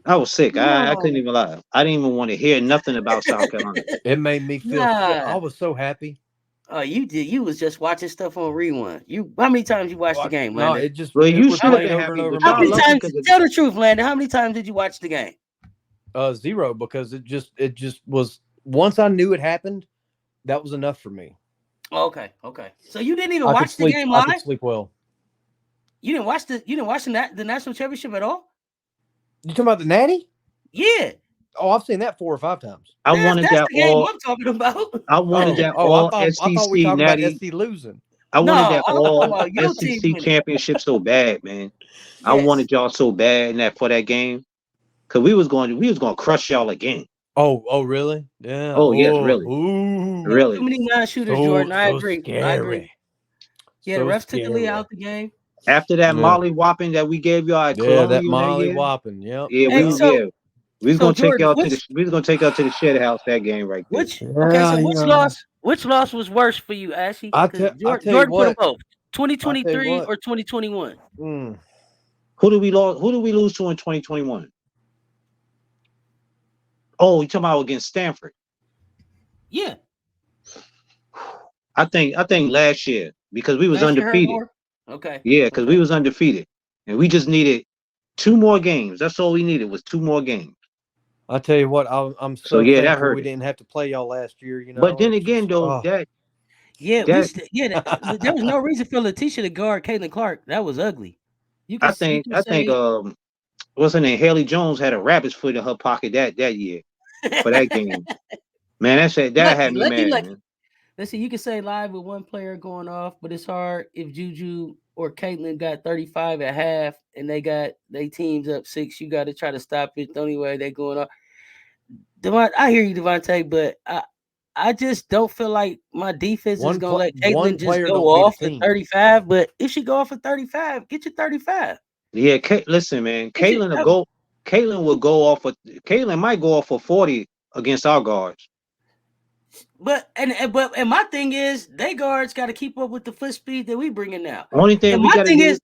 I was sick. No. I couldn't even lie. I didn't even want to hear nothing about South Carolina. It made me feel. I was so happy. Oh, you did. You was just watching stuff on rewind. How many times you watched the game, Landon? No, it just. Well, you should have been happy. How many times? Tell the truth, Landon. How many times did you watch the game? 0, because it just was. Once I knew it happened, that was enough for me. Okay. So you didn't even watch the game live? I could sleep well. You didn't watch the national championship at all? You talking about the Natty? Yeah. Oh, I've seen that 4 or 5 times. I wanted that the game I'm talking about. I wanted that all SEC Natty. About SC losing. I wanted that all SEC championship so bad, man. Yes. I wanted y'all so bad for that game, because we was going to crush y'all again. Oh, really? Yeah. Oh, yes, really. Ooh. Really. Too many non-shooters, Jordan. I agree. Scary. I agree. Yeah, the refs took the lead out the game. After that Molly whopping that we gave y'all, that Molly whopping, yep. Yeah, we was gonna take y'all to the shed house that game right there. Which loss was worse for you, Ashy? Jordan put them both. 2023 or 2021? Who do we lose to in 2021? Oh, you talking about against Stanford? Yeah. I think last year, because we was undefeated. Okay. Yeah, because we was undefeated, and we just needed 2 more games. That's all we needed was 2 more games. I tell you what, I'm so that hurt. We didn't have to play y'all last year, But then again, though, there was no reason for Letitia to guard Caitlin Clark. That was ugly. I think what's her name? Haley Jones had a rabbit's foot in her pocket that year for that game. Man, that had me mad. Man. Let's see, you can say live with one player going off, but it's hard if Juju or Caitlin got 35 at half and they teams up 6. You got to try to stop it. The only way they going off. I hear you, Devontae, but I just don't feel like my defense is gonna let Caitlin just go off at 35. But if she go off at 35, get your 35. Yeah, listen, man. Caitlin might go off for 40 against our guards. But my thing is, they guards got to keep up with the foot speed that we bringing now. Only thing and we got to do.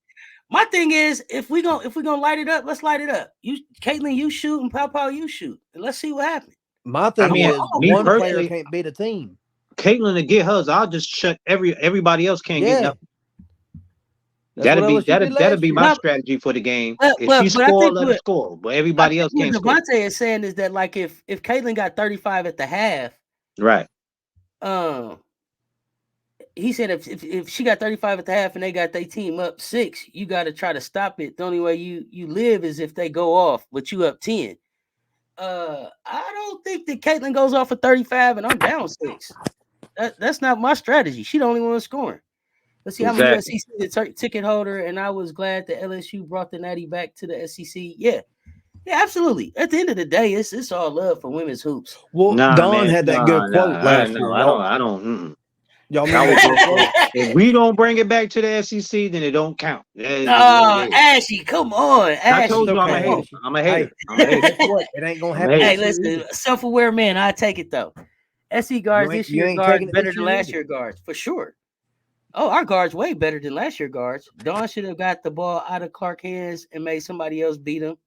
My thing is, if we gonna light it up, let's light it up. You, Caitlin, you shoot, and Pau, you shoot, and let's see what happens. My thing is, one player can't beat a team. Caitlin to get hers, I'll just shut everybody else can't get nothing. That'll be my strategy for the game. If she score, let her score. But everybody else can't score. What Devontae is saying is that, like, if Caitlin got 35 at the half, right? He said if she got 35 at the half and they got their team up 6, you got to try to stop it. The only way you live is if they go off, but you up 10. I don't think that Caitlin goes off at 35 and I'm down 6. That's not my strategy. She the only one scoring. Let's see how many SEC the ticket holder, and I was glad that LSU brought the Natty back to the SEC. Yeah, absolutely. At the end of the day, it's all love for women's hoops. Well, Don had that good quote last year. I don't. Y'all if we don't bring it back to the SEC, then it don't count. Ashy, come on. Ashy, I told you I'm a hater. It ain't gonna happen. Hey, listen, self-aware man, I take it though. SC guards this year guards better than last year guards for sure. Oh, our guards way better than last year guards. Dawn should have got the ball out of Clark's hands and made somebody else beat him.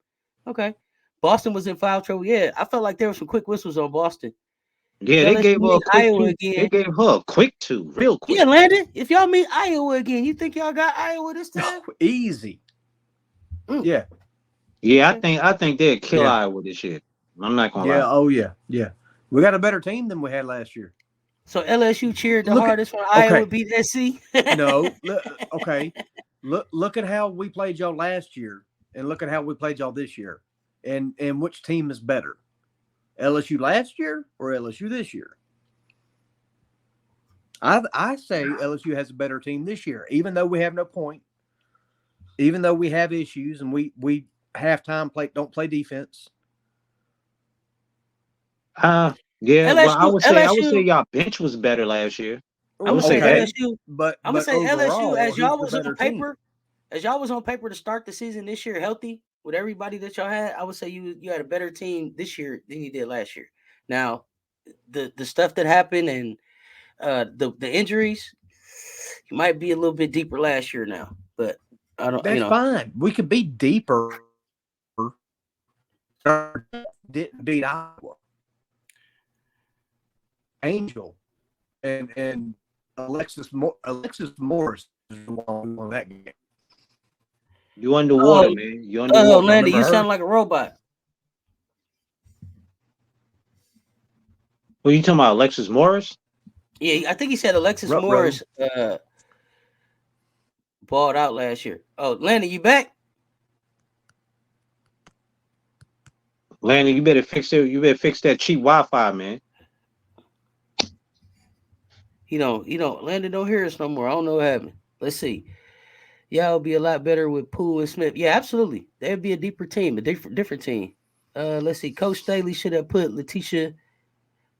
Okay. Boston was in foul trouble. Yeah, I felt like there were some quick whistles on Boston. Yeah, they gave her a quick two, real quick. Yeah, Landon, if y'all meet Iowa again, you think y'all got Iowa this time? Easy. Yeah. Yeah, I think they'll kill Iowa this year. I'm not gonna lie. Oh yeah. We got a better team than we had last year. So LSU cheered the hardest when Iowa beat SC? No. Look at how we played y'all last year and look at how we played y'all this year. And which team is better? LSU last year or LSU this year? I say LSU has a better team this year, even though we have no point, even though we have issues and we halftime don't play defense. Yeah, LSU, I would say y'all bench was better last year. I would say LSU, but I'm gonna say LSU as y'all was on paper, to start the season this year healthy with everybody that y'all had. I would say you had a better team this year than you did last year. Now, the stuff that happened and the injuries, you might be a little bit deeper last year now, but I don't. That's fine. We could be deeper. Didn't beat Iowa. Angel and Alexis Morris is the one on that game. You underwater, man. You underwater. Oh, Landon, you sound like a robot. What are you talking about, Alexis Morris? Yeah, I think he said Alexis Morris balled out last year. Oh, Landon, you back? Landon, you better fix it. You better fix that cheap Wi-Fi, man. Landon don't hear us no more. I don't know what happened. Let's see. Y'all be a lot better with Poole and Smith. Yeah, absolutely. They'd be a deeper team, a different team. Let's see. Coach Staley should have put Letitia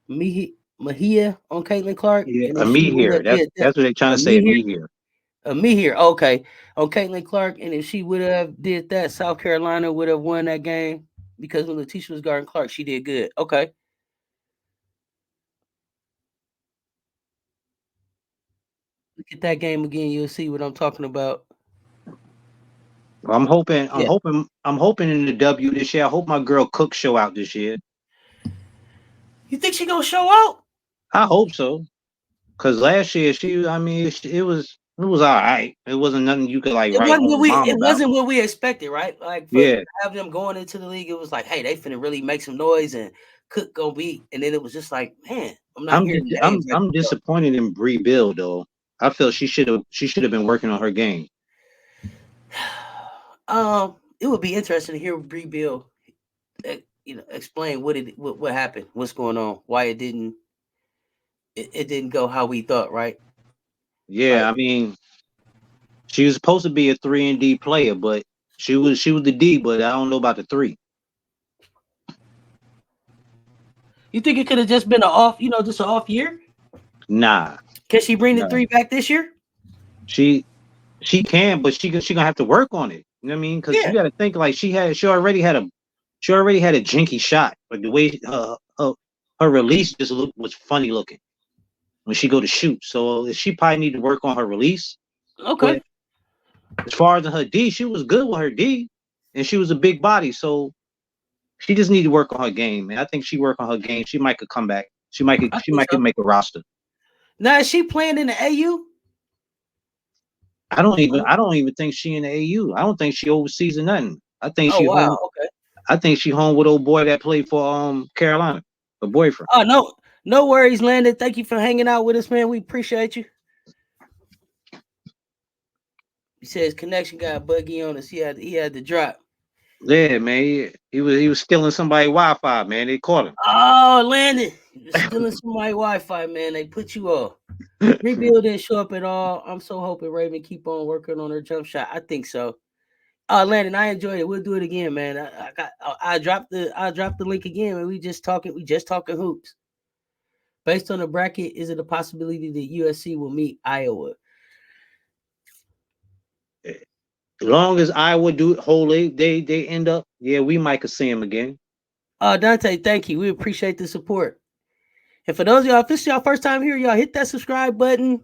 Mejia on Caitlin Clark. Yeah, Mejia. That's what they're trying to say. Mejia. Mejia. Okay. On Caitlin Clark, and if she would have did that, South Carolina would have won that game because when Letitia was guarding Clark, she did good. Okay. Look at that game again. You'll see what I'm talking about. I'm hoping in the W this year. I hope my girl Cook show out this year. You think she gonna show out? I hope so. Cause last year it was all right. It wasn't nothing you could like. It wasn't what we expected, right? Like to have them going into the league, it was like, hey, they finna really make some noise and Cook gonna beat. And then it was just like, man, I'm disappointed in Bree Bill though. I feel she should have been working on her game. It would be interesting to hear Bree Bill, explain what happened, what's going on, why it didn't go how we thought, right? Yeah, I mean, she was supposed to be a 3-and-D player, but she was the D, but I don't know about the 3. You think it could have just been just an off year? Nah. Can she bring the 3 back this year? She can, but she gonna have to work on it. You know what I mean? Because you got to think like she already had a jinky shot. Like the way her release just was funny looking when she go to shoot. So she probably need to work on her release. Okay. But as far as her D, she was good with her D, and she was a big body. So she just need to work on her game, man. I think she work on her game. She might could come back. She might could make a roster. Now is she playing in the AU? I don't even think she in the AU. I don't think she overseas or nothing. I think she wow. home. Okay. I think she home with old boy that played for Carolina, her boyfriend. Oh no worries, Landon. Thank you for hanging out with us, man. We appreciate you. He says connection got buggy on us. He had to drop. Yeah, man. He was stealing somebody's Wi-Fi, man. They caught him. Oh, Landon, you're stealing somebody's Wi-Fi, man. They put you off. Rebuild didn't show up at all. I'm so hoping Raven keep on working on her jump shot. I think so. Landon, I enjoyed it. We'll do it again, man. I dropped the link again, and we just talking hoops. Based on the bracket, is it a possibility that USC will meet Iowa? As long as Iowa they end up, yeah, we might could see them again. Dante, thank you. We appreciate the support. And for those of y'all, if this is y'all first time here, y'all hit that subscribe button,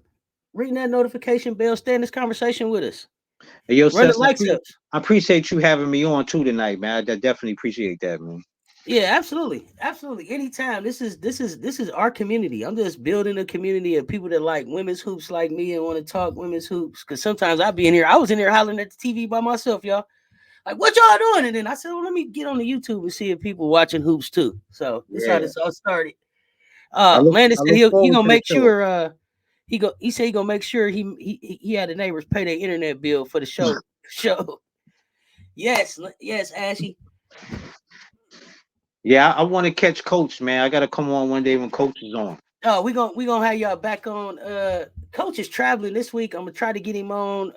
ring that notification bell, stay in this conversation with us. Hey, yo, Run Cess, the likes up. I appreciate you having me on too tonight, man. I definitely appreciate that, man. Yeah, absolutely. Anytime. This is our community. I'm just building a community of people that like women's hoops like me and want to talk women's hoops. Because sometimes I be in here. I was in here hollering at the TV by myself, y'all. Like, what y'all doing? And then I said, well, let me get on the YouTube and see if people watching hoops too. So that's how this all started. Landon said he gonna make sure he said he gonna make sure he had the neighbors pay their internet bill for the show. Yes, Ashy. Yeah, I want to catch Coach, man. I gotta come on one day when Coach is on. Oh, we gonna have y'all back on. Coach is traveling this week. I'm gonna try to get him on.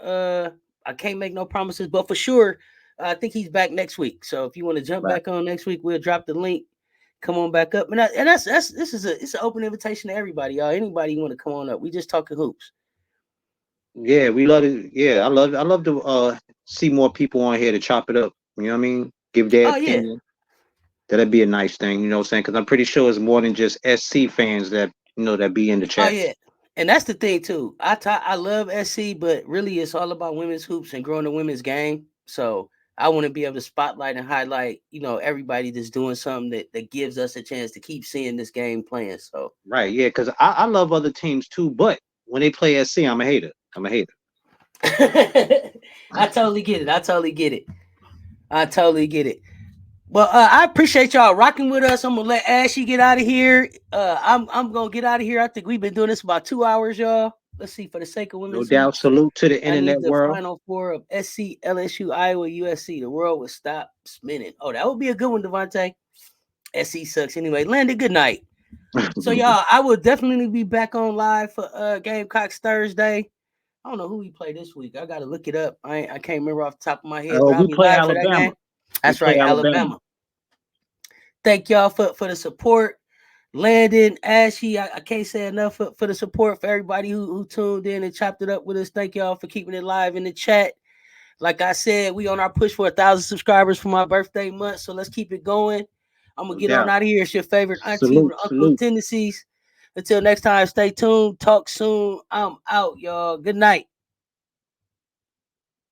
I can't make no promises, but for sure, I think he's back next week. So if you want to jump back on next week, we'll drop the link. Come on back up, it's an open invitation to everybody, y'all. Anybody want to come on up? We just talking hoops. Yeah, we love it. Yeah, I love to see more people on here to chop it up. You know what I mean? Give their opinion. Yeah. That'd be a nice thing, you know what I'm saying? Because I'm pretty sure it's more than just SC fans that that be in the chat. Oh yeah, and that's the thing too. I love SC, but really it's all about women's hoops and growing the women's game. So I want to be able to spotlight and highlight, everybody that's doing something that gives us a chance to keep seeing this game playing. So right, yeah, because I love other teams too, but when they play SC, I'm a hater. I totally get it. Well, I appreciate y'all rocking with us. I'm gonna let Ashy get out of here. I'm gonna get out of here. I think we've been doing this about 2 hours, y'all. Let's see, for the sake of women's no doubt. Salute to the internet world. Final four of SC, LSU, Iowa, USC. The world would stop spinning. Oh, that would be a good one, Devontae. SC sucks anyway. Landon, good night. So y'all, I will definitely be back on live for Gamecocks Thursday. I don't know who we play this week. I gotta look it up. I can't remember off the top of my head. We play Alabama. That's right, Alabama. Thank y'all for the support. Landon, Ashy, I can't say enough for the support for everybody who tuned in and chopped it up with us. Thank y'all for keeping it live in the chat. Like I said, we on our push for 1,000 subscribers for my birthday month, so let's keep it going. I'm going to get on out of here. It's your favorite auntie with uncle tendencies. Until next time, stay tuned. Talk soon. I'm out, y'all. Good night.